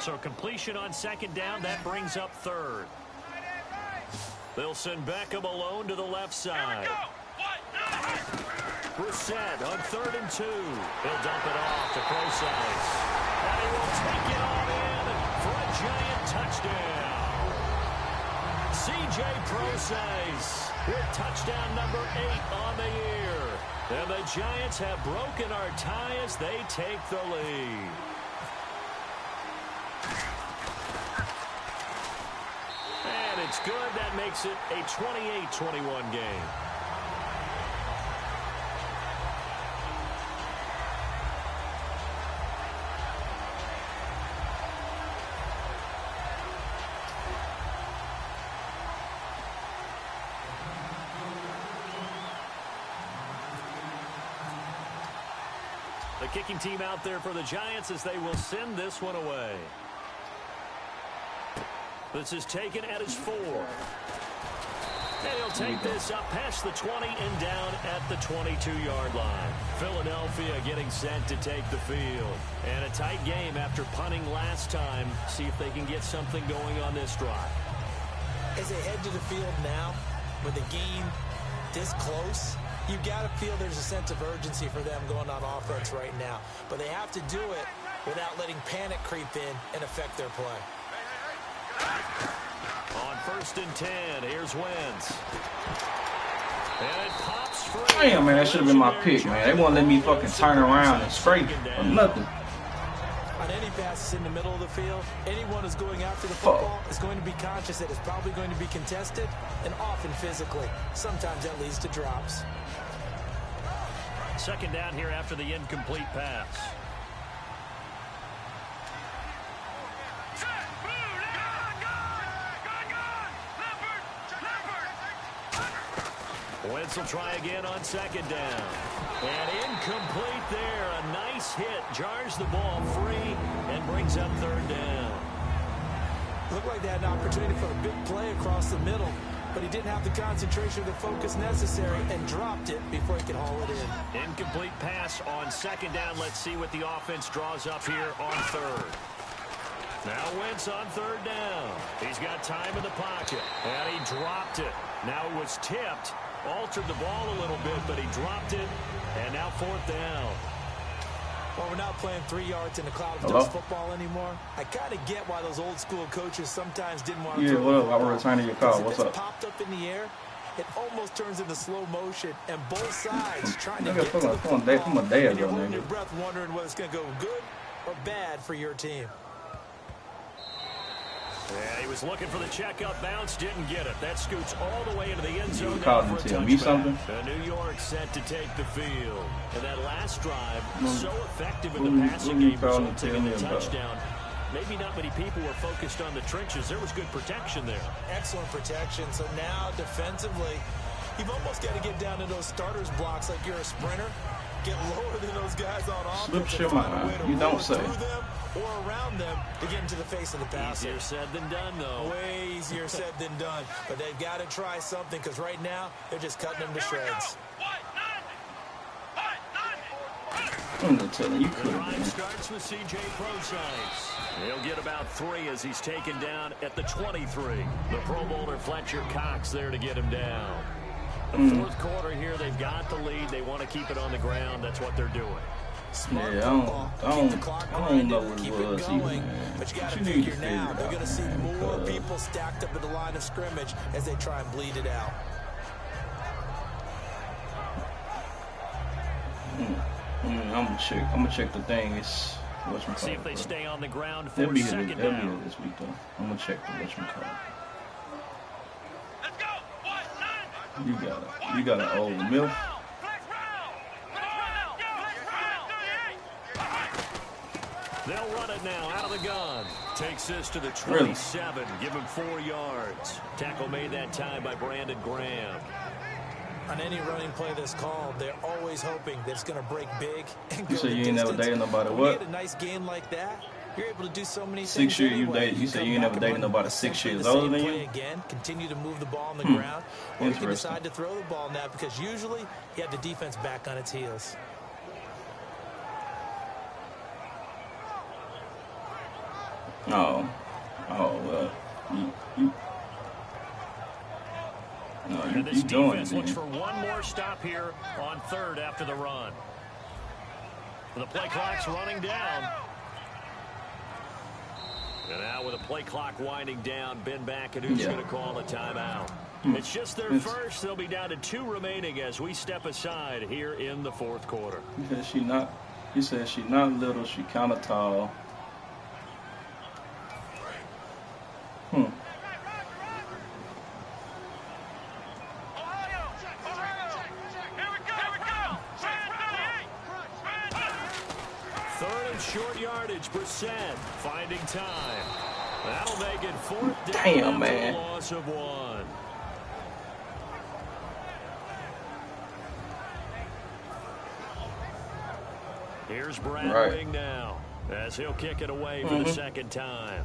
So completion on second down, that brings up third. They'll send Beckham alone to the left side. Brissett on 3rd and 2. He'll dump it off to Prosise. And he will take it all in for a giant touchdown. C.J. Prosise with touchdown number 8 on the year. And the Giants have broken our tie as they take the lead. And it's good. That makes it a 28-21 game. The kicking team out there for the Giants as they will send this one away. This is taken at his 4. And he'll take this up past the 20 and down at the 22-yard line. Philadelphia getting set to take the field. And a tight game after punting last time. See if they can get something going on this drive. As they head to the field now, with the game this close, you've got to feel there's a sense of urgency for them going on offense right now. But they have to do it without letting panic creep in and affect their play. On 1st and 10, here's Wentz. And it pops free. Damn, man, that should have been my pick, man. They won't let me fucking turn around and scrape or nothing. On any passes in the middle of the field, anyone who's going after the football is going to be conscious that it's probably going to be contested and often physically. Sometimes that leads to drops. Second down here after the incomplete pass. Wentz will try again on second down. And incomplete there. A nice hit. Jars the ball free and brings up third down. Looked like they had an opportunity for a big play across the middle, but he didn't have the concentration or the focus necessary and dropped it before he could haul it in. Incomplete pass on second down. Let's see what the offense draws up here on third. Now Wentz on third down. He's got time in the pocket. And he dropped it. Now it was tipped. Altered the ball a little bit, but he dropped it. And now 4th down. Well, we're not playing 3 yards in a cloud of dust football anymore. I kind of get why those old school coaches sometimes didn't want to throw what up? I was returning your call. What's up? Popped up in the air. It almost turns into slow motion, and both sides trying to get to the football. And you're holding your breath wondering whether it's going to go good or bad for your team. Yeah, he was looking for the checkup bounce, didn't get it. That scoots all the way into the end zone. You called him to tell me something? New York set to take the field. And that last drive, so effective in the passing game, resulting in the touchdown. Maybe not many people were focused on the trenches. There was good protection there. Excellent protection. So now, defensively, you've almost got to get down to those starters blocks like you're a sprinter. Get lower than those guys on offense. Slip your mind. You don't say. Through them or around them to get into the face of the passer. Easier said than done, though. Way easier said than done. But they've got to try something because right now they're just cutting them to shreds. I'm not telling you. The drive starts with C.J. Procise. He'll get about 3 as he's taken down at the 23. The Pro Bowler Fletcher Cox there to get him down. The 4th quarter here, they've got the lead. They want to keep it on the ground. That's what they're doing. Smart I don't know what it was either, man. But you got to figure now they're going to see more people stacked up at the line of scrimmage as they try and bleed it out. I'm gonna check the thing. It's see if they stay on the ground for they'll be second here down. this week though. I'm gonna check the whatchamacallit. You got an old milk. They'll run it now out of the gun. Takes this to the 27. Give him 4 yards. Tackle made that time by Brandon Graham. On any running play that's called, they're always hoping that it's going to break big and go You say you the ain't never distance. dated nobody When what? you get a nice game like that, you're able to do so many 6 things years anyway. you say you ain't come never back dated and nobody run 6 years the same older than play you? again, continue to move the ball on the ground, or you can Interesting. decide to throw the ball now because usually you have the defense back on its heels. Well, And this you doing defense it, looks man. for one more stop here on 3rd after the run. The play clock's running down. And now with the play clock winding down, Ben McAdoo's going to call a timeout. It's just their first. They'll be down to 2 remaining as we step aside here in the 4th quarter. He said she not little, she kind of tall. Short yardage, Brissett finding time. That'll make it 4th down. Damn, man. Loss of 1. Here's Brad Wing now as he'll kick it away for the 2nd time.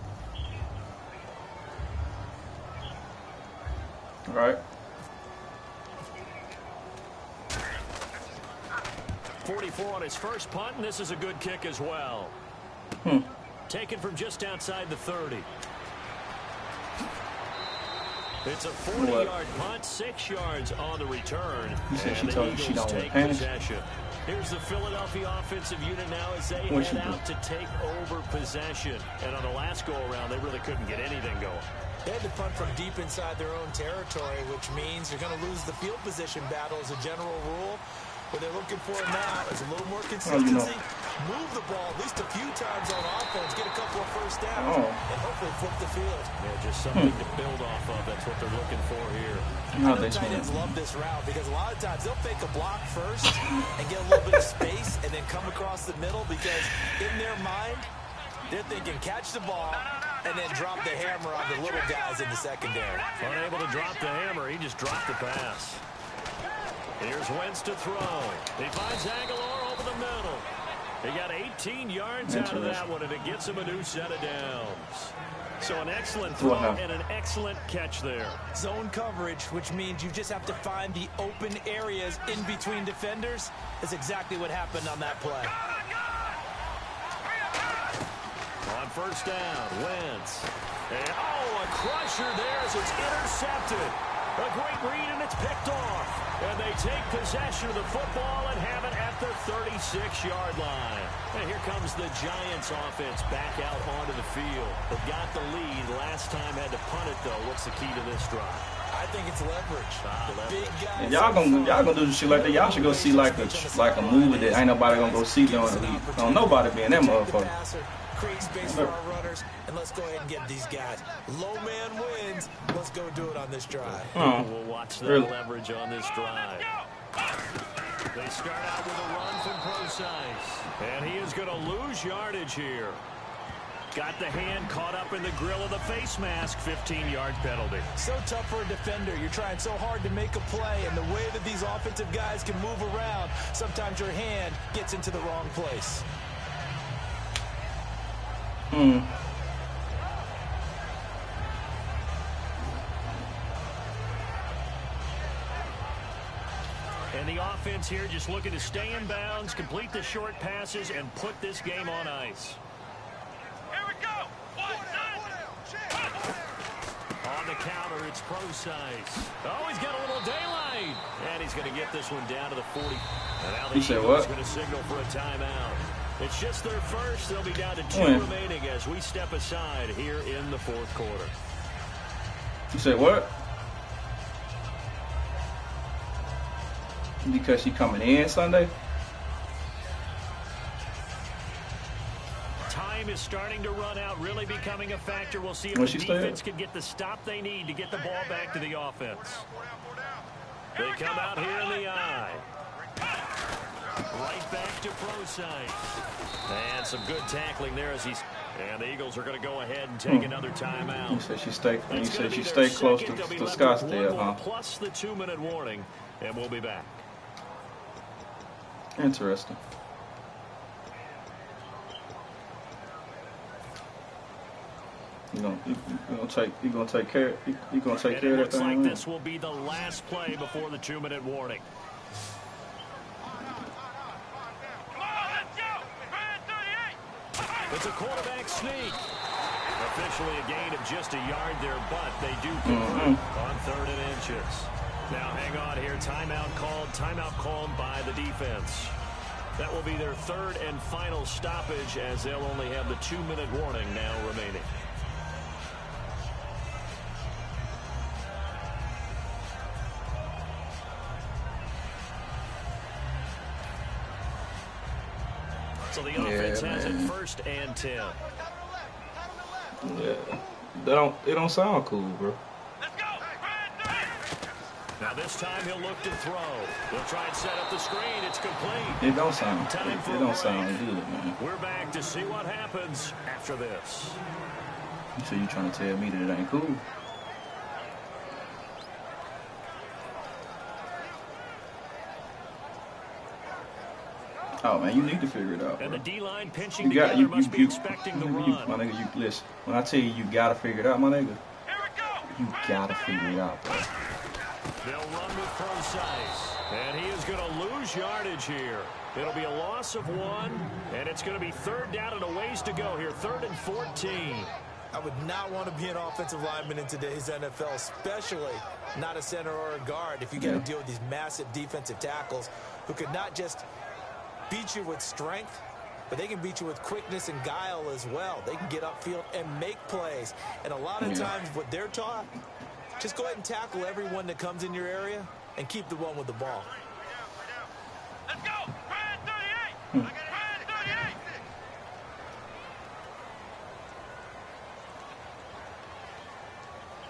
Right. 44 on his first punt, and this is a good kick as well. Taken from just outside the 30. It's a 40-yard punt, 6 yards on the return. And the Eagles take possession. Here's the Philadelphia offensive unit now as they head out to take over possession. And on the last go-around, they really couldn't get anything going. They had to punt from deep inside their own territory, which means you're going to lose the field position battle as a general rule. What they're looking for now is a little more consistency. Move the ball at least a few times on offense, get a couple of first downs, and hopefully flip the field. Yeah, just something to build off of. That's what they're looking for here. I know tight ends love this route because a lot of times they'll fake a block first and get a little bit of space and then come across the middle because in their mind, they're thinking catch the ball and then drop the hammer on the little guys in the secondary. Unable to drop the hammer, he just dropped the pass. Here's Wentz to throw. He finds Aguilar over the middle. He got 18 yards out of that one, and it gets him a new set of downs. So an excellent throw and an excellent catch there. Zone coverage, which means you just have to find the open areas in between defenders. That's exactly what happened on that play. On first down, Wentz. And, a crusher there as it's intercepted. A great read, and it's picked off. And they take possession of the football and have it at the 36-yard line. And here comes the Giants offense back out onto the field. They've got the lead. Last time had to punt it, though. What's the key to this drive? I think it's leverage. Big guys. Y'all gonna do shit like that. Y'all should go see like a movie that ain't nobody gonna go see during the week. Don't nobody be in that motherfucker. Create space for our runners, and let's go ahead and get these guys. Low man wins. Let's go do it on this drive. We'll watch the leverage on this drive. They start out with a run from Procise, and he is going to lose yardage here. Got the hand caught up in the grill of the face mask. 15-yard penalty. So tough for a defender. You're trying so hard to make a play, and the way that these offensive guys can move around, sometimes your hand gets into the wrong place. And the offense here just looking to stay in bounds, complete the short passes, and put this game on ice. Here we go. On the counter, it's Procise. Oh, he's got a little daylight. And he's going to get this one down to the 40. And now the Eagles going to signal for a timeout. It's just their first. They'll be down to 2 remaining as we step aside here in the fourth quarter. You say what? Because she coming in Sunday? Time is starting to run out, really becoming a factor. We'll see if the defense can get the stop they need to get the ball back to the offense. They come out here in the eye. Right back to Procise. And some good tackling there as he's... And the Eagles are going to go ahead and take another timeout. You said she stay close to Scottsdale, huh? Plus the 2-minute warning, and we'll be back. Interesting. You gonna take care of that thing. Looks like this will be the last play before the 2-minute warning. It's a quarterback sneak. Officially a gain of just a yard there, but they do convert on 3rd and inches. Now hang on here. Timeout called by the defense. That will be their 3rd and final stoppage as they'll only have the 2-minute warning now remaining. So the offense has it 1st and 10. Yeah, it don't sound cool, bro. Now this time he'll look to throw. He'll try and set up the screen. It's complete. It don't sound good, man. We're back to see what happens after this. So you trying to tell me that it ain't cool? Oh man, you need to figure it out. And the D-line pinching together must be expecting the run. My nigga, you listen. When I tell you gotta figure it out, my nigga, you gotta figure it out, bro. They'll run with Procise, and he is going to lose yardage here. It'll be a loss of 1, and it's going to be 3rd down and a ways to go here. 3rd and 14. I would not want to be an offensive lineman in today's NFL, especially not a center or a guard if you got to deal with these massive defensive tackles who could not just beat you with strength, but they can beat you with quickness and guile as well. They can get upfield and make plays. And a lot of times what they're taught, just go ahead and tackle everyone that comes in your area and keep the one with the ball. Let's go. Brand 38. I got Brand 38.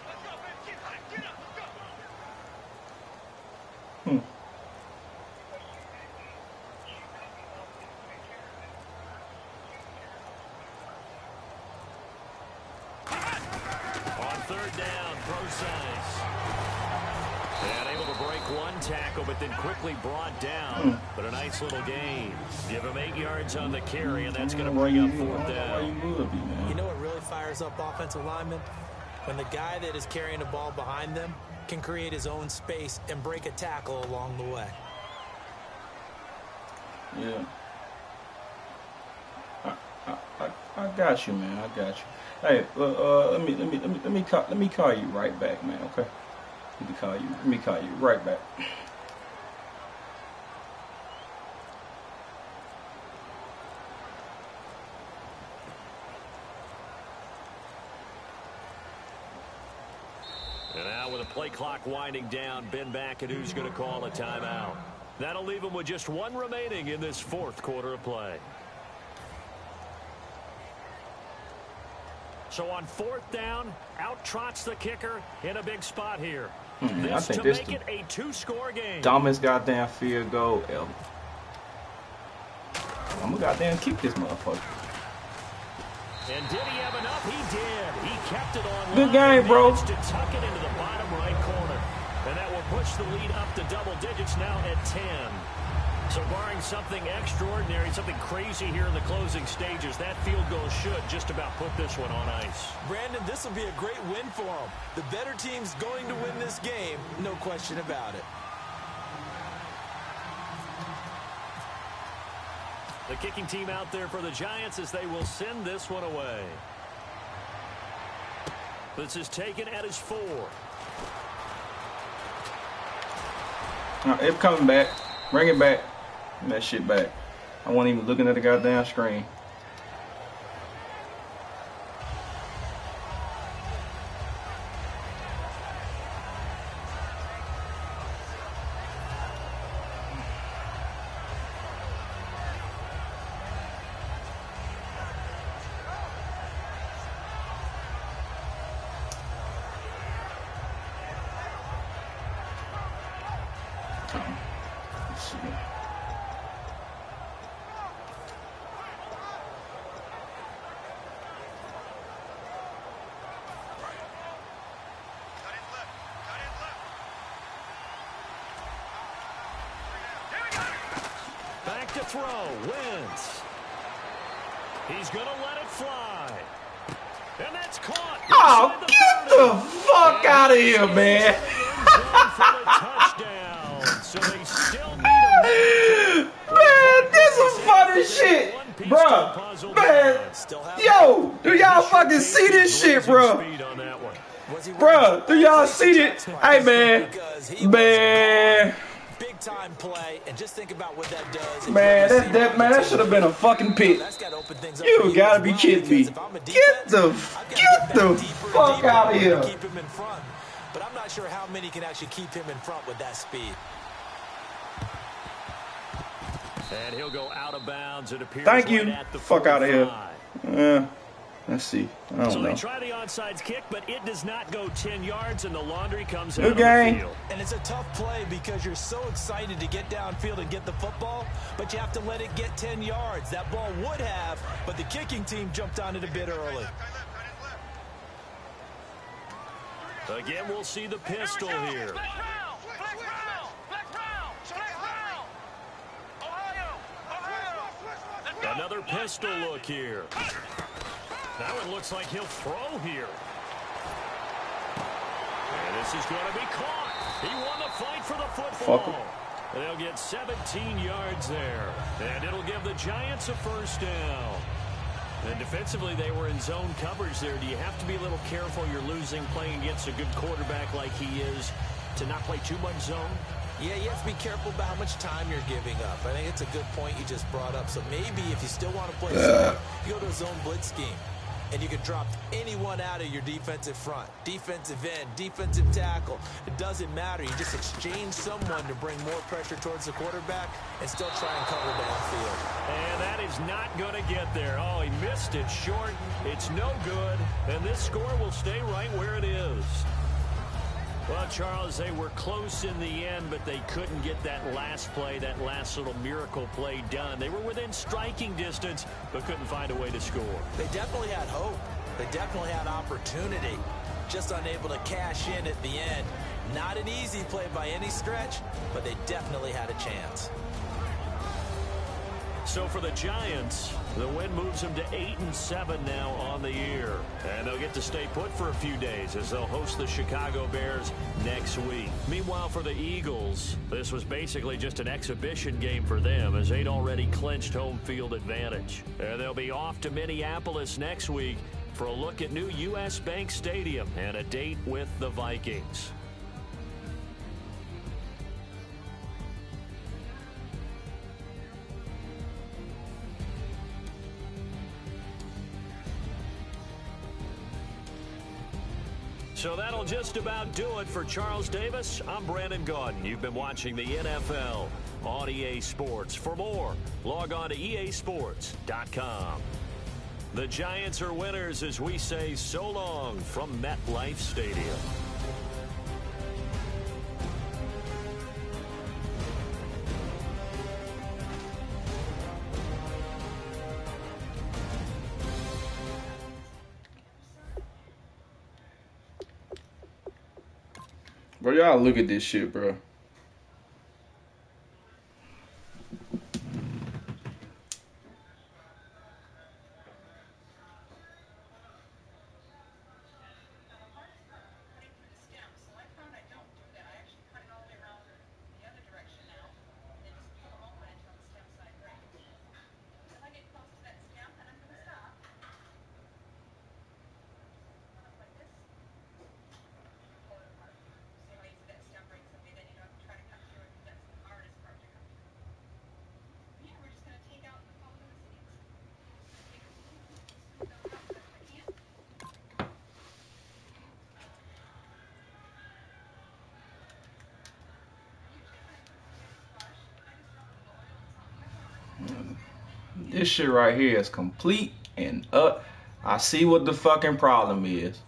Let's go, man. Get up. Let's go. On 3rd down, Procise. And able to break one tackle, but then quickly brought down. But a nice little gain. Give him 8 yards on the carry, and that's going to bring up 4th down. You know what really fires up offensive linemen? When the guy that is carrying the ball behind them can create his own space and break a tackle along the way. Yeah. I got you, man. I got you. Hey, let me call you right back, man. Okay. Let me call you right back. And now with the play clock winding down, Ben McAdoo's going to call a timeout. That'll leave him with just one remaining in this fourth quarter of play. So on fourth down, out trots the kicker in a big spot here. I think this make it a two-score game. Dumbest goddamn field goal ever. I'm gonna goddamn keep this motherfucker. And did he have enough? He did. He kept it on. Good game, bro. To tuck it into the bottom right corner. And that will push the lead up to double digits now at 10. So barring something extraordinary, something crazy here in the closing stages, that field goal should just about put this one on ice. Brandon, this will be a great win for them. The better team's going to win this game, no question about it. The kicking team out there for the Giants as they will send this one away. This is taken at his 4. It's coming back. Bring it back. Bring that shit back. I wasn't even looking at the goddamn screen. Let's see. Back to throw. Wins. He's going to let it fly. And that's caught. Oh, get the fuck out of here, man. So they still need man, this is funny shit. Bruh. Man. Yo, do y'all fucking see this shit, bro? Bruh, do y'all see it? Hey, man. Man. Big time play, and just think about what that does. Man, that should have been a fucking pick. You gotta be kidding me. Get the fuck out of here. Keep him in front, but I'm not sure how many can actually keep him in front with that speed. And he'll go out of bounds. It appears. Thank you. Fuck out of here. Yeah. Let's see. I don't know. They try the onside kick, but it does not go 10 yards, and the laundry comes out of the field. And it's a tough play because you're so excited to get downfield and get the football, but you have to let it get 10 yards. That ball would have, but the kicking team jumped on it a bit early. Again, we'll see the pistol here. Another pistol look here. Now it looks like he'll throw here. And this is going to be caught. He won the fight for the football. They'll get 17 yards there. And it'll give the Giants a first down. And defensively, they were in zone coverage there. Do you have to be a little careful? You're losing playing against a good quarterback like he is to not play too much zone? Yeah, you have to be careful about how much time you're giving up. I think it's a good point you just brought up. So maybe if you still want to play zone, you go to a zone blitz scheme. And you can drop anyone out of your defensive front, defensive end, defensive tackle. It doesn't matter. You just exchange someone to bring more pressure towards the quarterback and still try and cover downfield. And that is not going to get there. Oh, he missed it short. It's no good. And this score will stay right where it is. Well, Charles, they were close in the end, but they couldn't get that last play, that last little miracle play done. They were within striking distance, but couldn't find a way to score. They definitely had hope. They definitely had opportunity. Just unable to cash in at the end. Not an easy play by any stretch, but they definitely had a chance. So for the Giants, the win moves them to 8-7 now on the year. And they'll get to stay put for a few days as they'll host the Chicago Bears next week. Meanwhile, for the Eagles, this was basically just an exhibition game for them as they'd already clinched home field advantage. And they'll be off to Minneapolis next week for a look at new U.S. Bank Stadium and a date with the Vikings. So that'll just about do it for Charles Davis. I'm Brandon Gaudin. You've been watching the NFL on EA Sports. For more, log on to easports.com. The Giants are winners as we say so long from MetLife Stadium. Bro, y'all look at this shit, bro. This shit right here is complete and up. I see what the fucking problem is.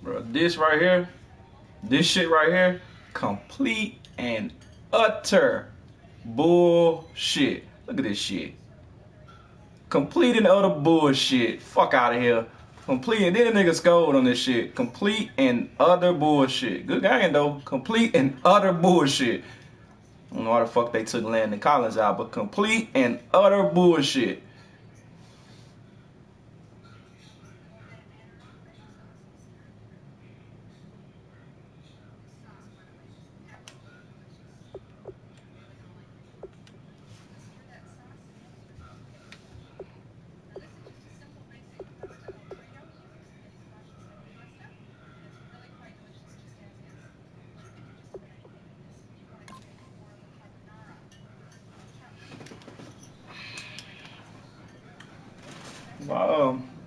Bro, this right here, this shit right here, complete and utter bullshit. Look at this shit. Complete and utter bullshit. Fuck out of here. Complete, and then the nigga scored on this shit. Complete and utter bullshit. Good game though. Complete and utter bullshit. I don't know why the fuck they took Landon Collins out, but complete and utter bullshit.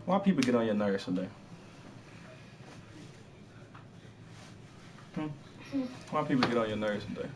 Why people get on your nerves today? Why people get on your nerves today?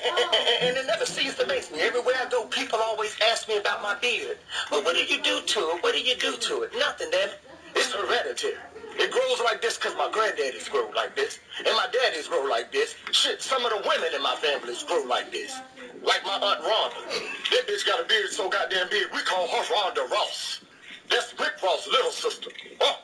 And it never ceases to amaze me. Everywhere I go, people always ask me about my beard. Well, what do you do to it? What do you do to it? Nothing, damn it. It's hereditary. It grows like this because my granddaddy's grow like this. And my daddy's grow like this. Shit, some of the women in my families grow like this. Like my Aunt Rhonda. That bitch got a beard so goddamn big, we call her Rhonda Ross. That's Rick Ross' little sister. Huh?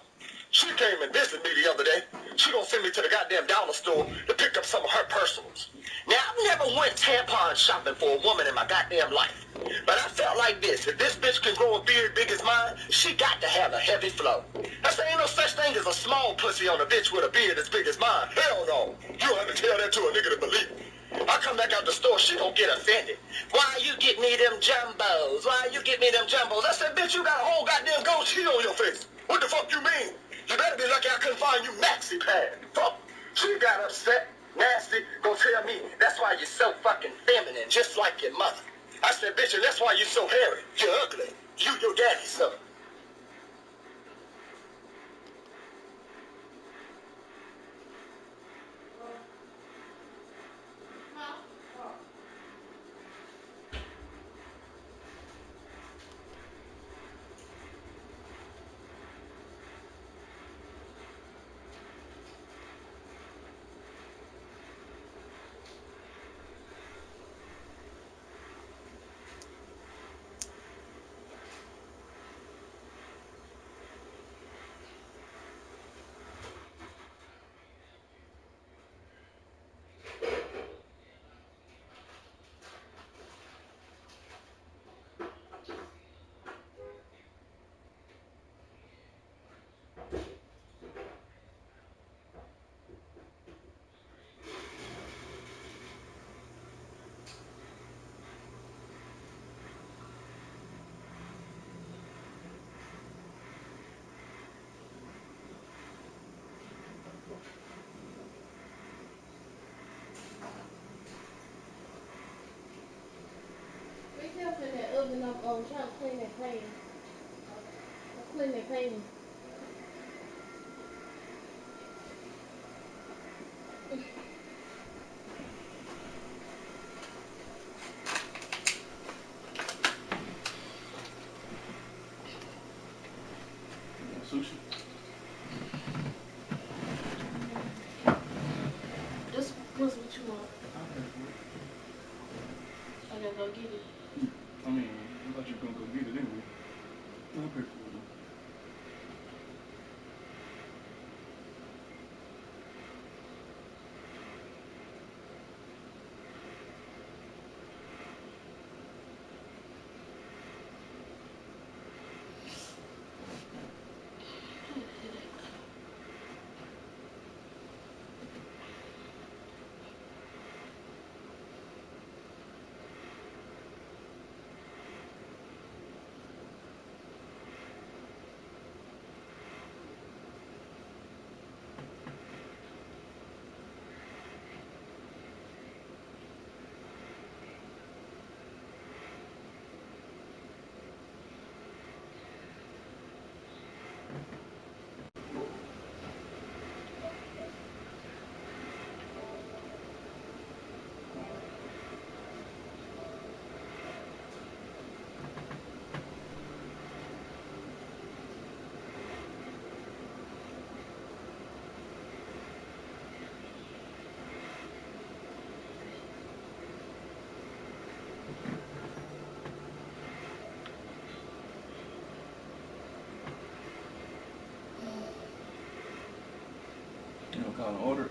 She came and visited me the other day. She gonna send me to the goddamn dollar store to pick up some of her personals. Now, I've never went tampon shopping for a woman in my goddamn life. But I felt like this. If this bitch can grow a beard big as mine, she got to have a heavy flow. I say ain't no such thing as a small pussy on a bitch with a beard as big as mine. Hell no. You don't have to tell that to a nigga to believe me. I come back out the store, she gon' get offended. Why you get me them jumbos? Why you get me them jumbos? I said, bitch, you got a whole goddamn goatee on your face. What the fuck you mean? You better be lucky I couldn't find you maxi pad. Fuck. She got upset, nasty, gonna tell me, that's why you're so fucking feminine, just like your mother. I said, bitch, and that's why you're so hairy. You're ugly. You your daddy's son. Be careful in that oven. I'm trying to clean that pan. Clean that pan. Sushi. This was what you want. I gotta go get it. I mean, I thought you were gonna go get it anyway. I'll pay for it. You know, call an order.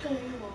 So you won't.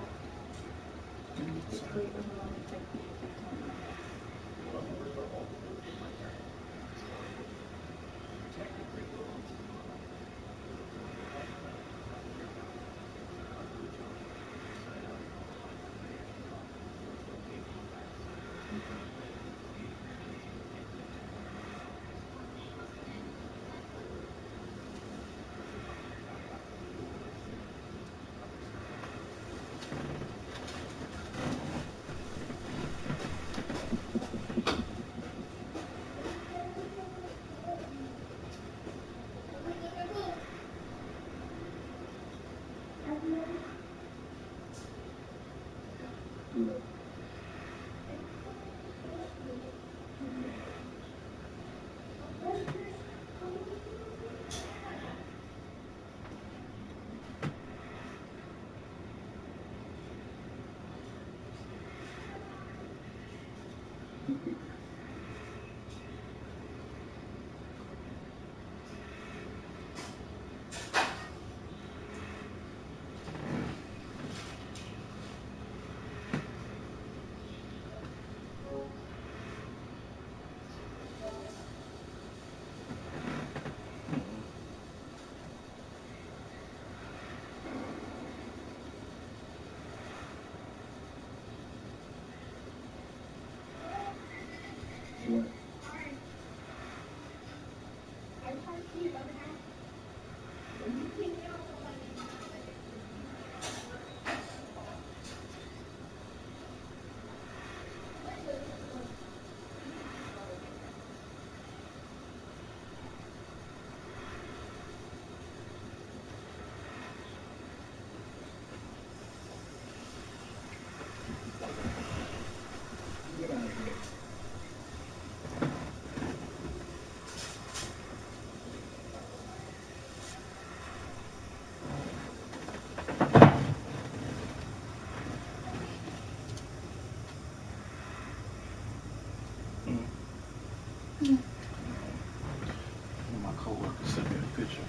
My coworker sent me a picture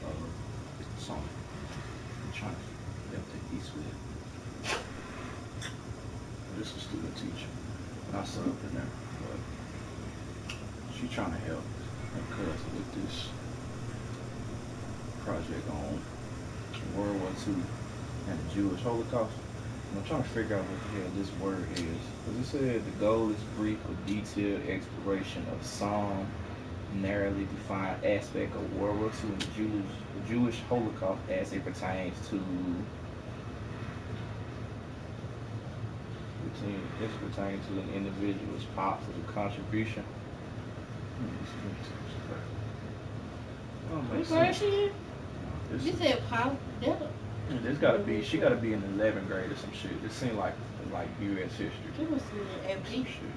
of something I'm trying to help the Eastwood. This is a student teacher. And I set up in there, but she trying to help her cousin with this project on World War II and the Jewish Holocaust. And I'm trying to figure out what the hell this word is. Because it said the goal is brief but detailed exploration of some narrowly defined aspect of World War II and the Jewish Holocaust as it pertains to an individual's positive contribution. What grade she in? You said positive. This gotta be, she gotta be in the 11th grade or some shit. It seemed like U.S. history. She was in FD. Some shit.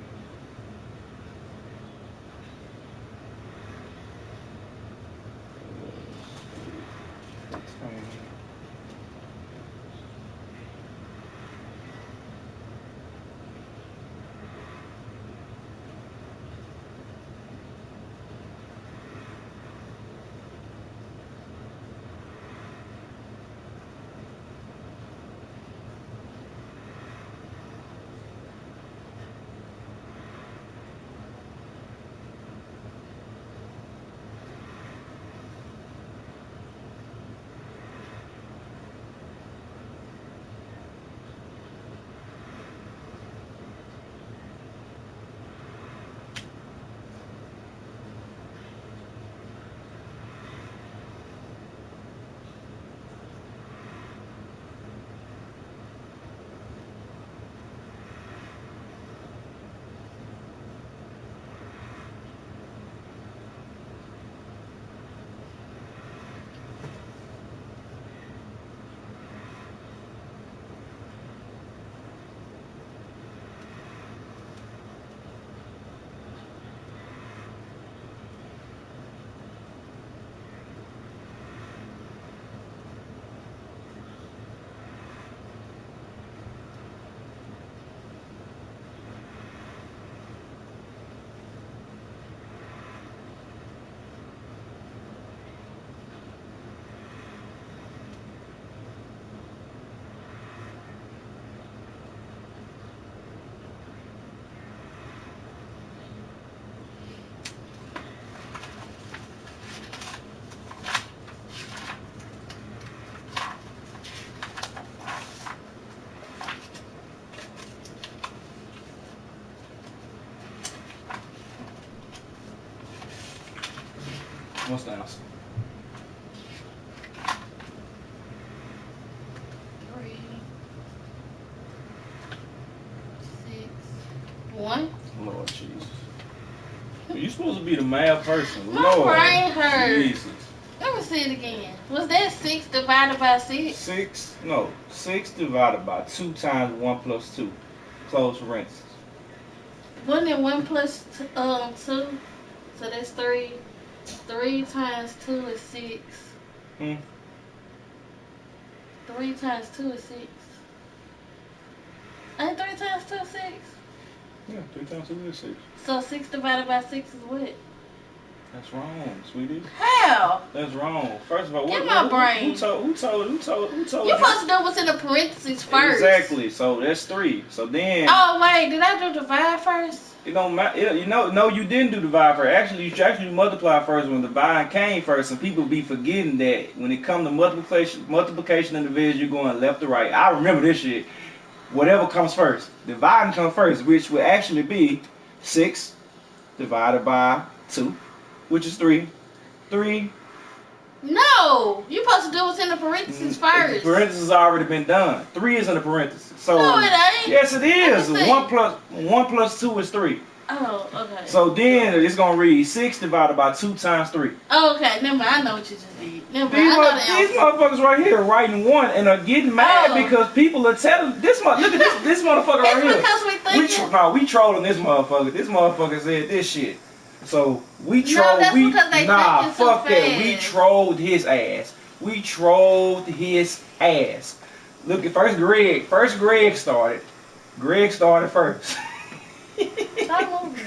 What's the answer? 3, 6, 1. Lord Jesus. You supposed to be the math person. My Lord brain hurt. Jesus. Let me see it again. Was that 6 divided by 6? 6 divided by 2 times 1 plus 2. Close parentheses. Wasn't it 1 plus 2? So that's 3. 3 times 2 is 6. 3 times 2 is 6. Ain't 3 times 2 is 6? Yeah, 3 times 2 is 6. So 6 divided by 6 is what? That's wrong, sweetie. How? That's wrong. First of all, Get my brain. Who told You're supposed to know what's in the parentheses first. Exactly. So that's 3. So then. Oh wait, did I do divide first? It don't matter. No, you didn't do divide first. Actually, you actually multiply first when divide came first, and people be forgetting that when it comes to multiplication and division, you're going left to right. I remember this shit. Whatever comes first, dividing comes first, which would actually be 6 divided by 2, which is 3. 3. No, you're supposed to do what's in the parentheses first. The parentheses already been done. 3 is in the parentheses. So no, it ain't. yes, it is. 1 plus 2 is 3. Oh, okay. So then it's gonna read 6 divided by 2 times 3. Oh, okay, never mind. I know what you just did. Never mind. I know the These answer. motherfuckers right here are writing 1 and are getting mad because people are telling this. Look at this motherfucker right here. It's because we think. We trolling this motherfucker. This motherfucker said this shit. So we trolled. that's because they thinking so fuck that. fast. We trolled his ass. We trolled his ass. Look at first Greg started. Greg started first. Stop moving.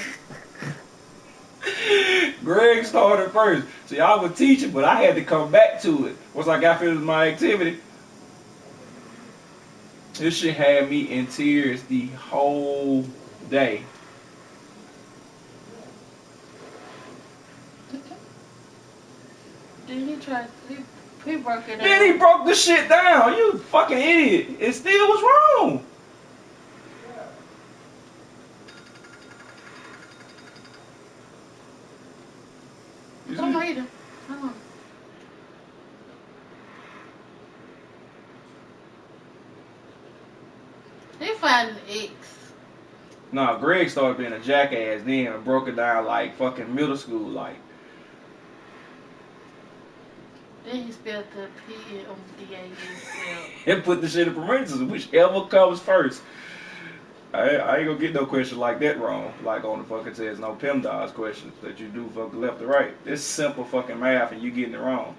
Greg started first. See, I was teaching, but I had to come back to it once I got finished with my activity. This shit had me in tears the whole day. Then he tried. He broke it down. Then he broke the shit down. You fucking idiot. It still was wrong. I'm reading. Hold on. They find X. Nah, Greg started being a jackass then and broke it down like fucking middle school like. Then he spelled the P-M-D-A himself. And put the shit in parentheses, whichever comes first. I ain't gonna get no question like that wrong. Like on the fucking test, no PEMDAS questions that you do fucking left to right. It's simple fucking math and you getting it wrong.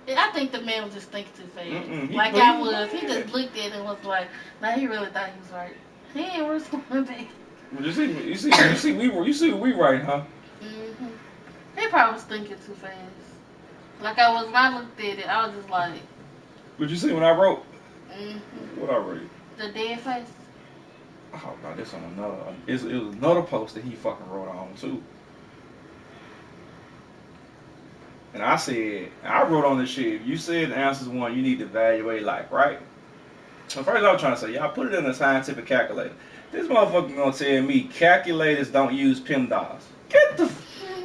I think the man was just thinking too fast. I was. He just looked at it and was like, nah, he really thought he was right. He ain't responding back. You see what we writing, huh? Mm-hmm. He probably was thinking too fast. When I looked at it, I was just like. But you see what I wrote? Mm-hmm. What I wrote? The dead face? Oh no, this on another. It was another post that he fucking wrote on too. And I wrote on this shit. If you said the answer's 1, you need to evaluate like right. So first I was trying to say, y'all put it in a scientific calculator. This motherfucker gonna tell me calculators don't use PEMDAS.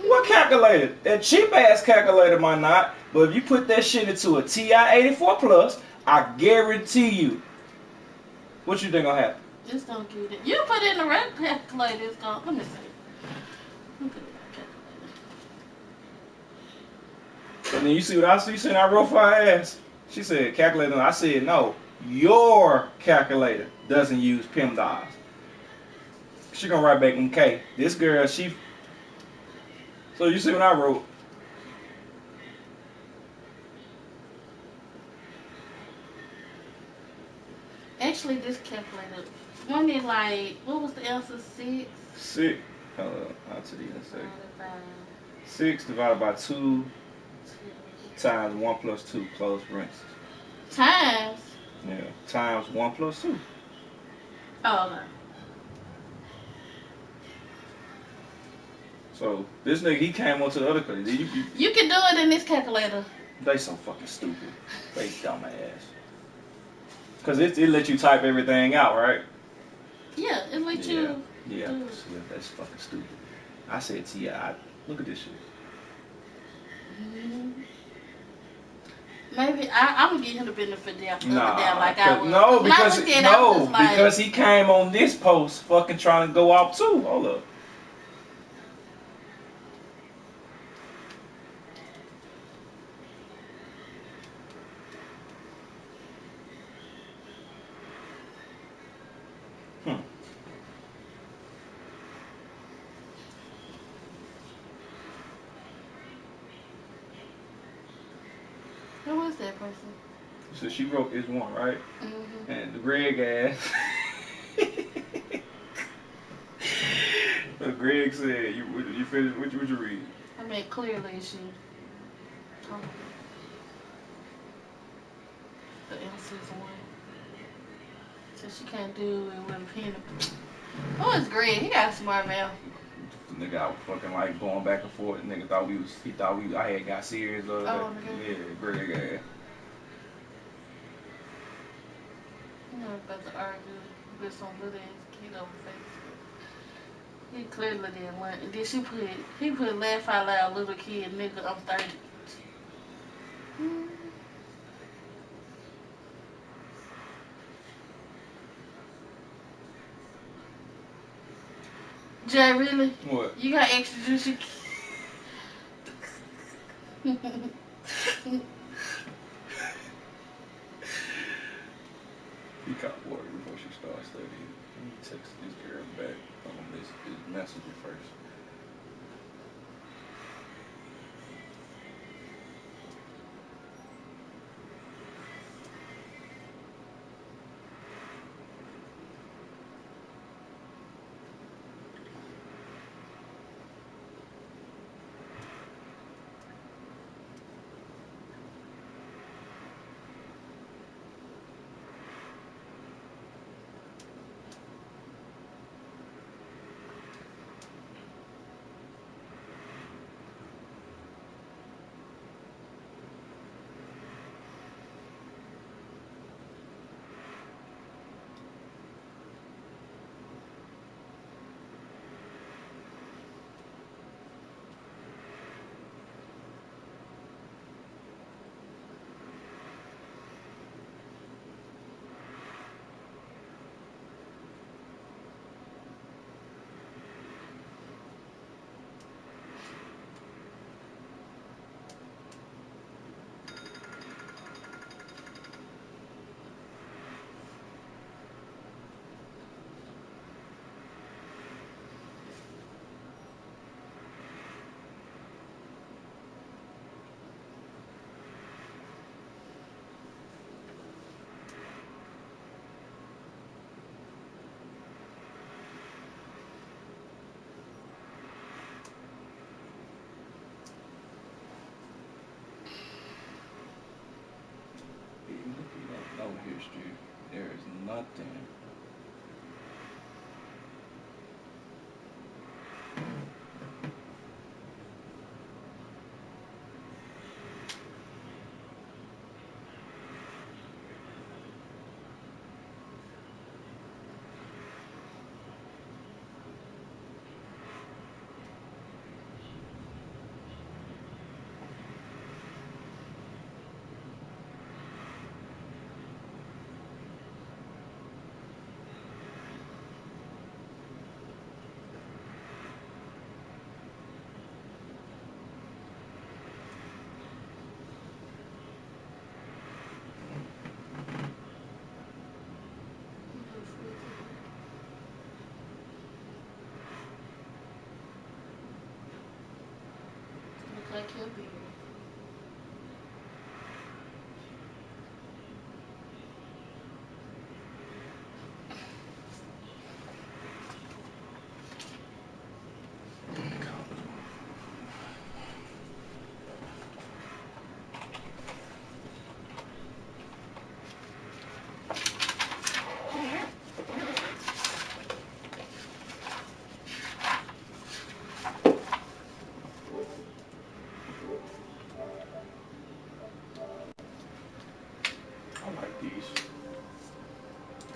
What calculator? That cheap ass calculator might not, but if you put that shit into a TI-84 Plus, I guarantee you. What you think gonna happen? It's gonna get it. You put it in the red calculator, it's gonna. Let me see. Let me put it in the calculator. And then you see what I see? You see I wrote for her ass? She said calculator. I said no. Your calculator doesn't use PEMDAS. She gonna write back, okay. This girl, she. So you see what I wrote? Actually, this calculator, wasn't it like, what was the answer? 6? 6. Hold on, I'll tell you in a second. 6 divided by 2 times 1 plus 2, close parentheses. Times? Yeah, times 1 plus 2. Oh, okay. So this nigga, he came onto the other calculator. You can do it in this calculator. They so fucking stupid. They dumb ass. Cause it let you type everything out, right? Yeah, it let you. Yeah, that's fucking stupid. I said TI. Look at this shit. Maybe I'm gonna give him the benefit of the doubt like I was. No, because because he came on this post fucking trying to go off too. Hold up. Who was that person? So she wrote this one, right? Mm-hmm. And the Greg ass. Greg said, you finished, what you read? I mean, clearly she. The answer's one. So she can't do it with a pen. Who is Greg? He got a smart mouth. The nigga I was fucking like going back and forth. The nigga thought I had got serious or okay. Yeah, Greg ass. You know, about to argue with some little ass kid over Facebook. He clearly didn't learn. And then he put laugh out loud, little kid, nigga, I'm 30. Jay, really? What? You got introduce your He caught water before she started studying. Let me text this girl back on this messenger first. No history. There is nothing. look like your beard.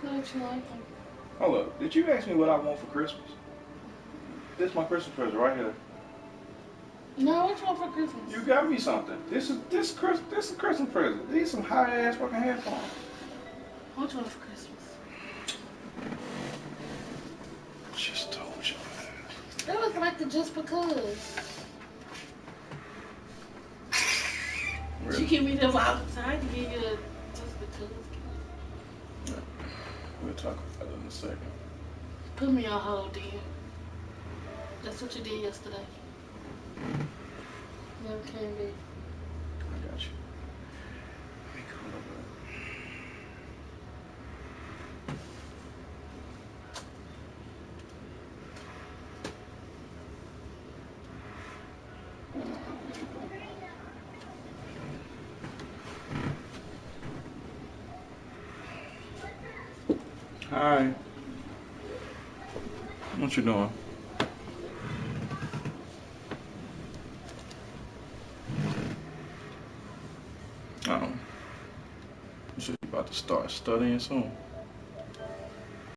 Good, you like them. Hold up. Did you ask me what I want for Christmas? This is my Christmas present right here. No, what you want for Christmas? You got me something. This is a Christmas present. These some high ass fucking headphones. What you want for Christmas? Just told you. That was like the just because. Really? You give me them all the time. You give you a just because. Yeah. We'll talk about that in a second. Put me on hold, then. That's what you did yesterday. Never came back. I got you. Let me call up. Hi. What you doing? Oh. You should be about to start studying soon.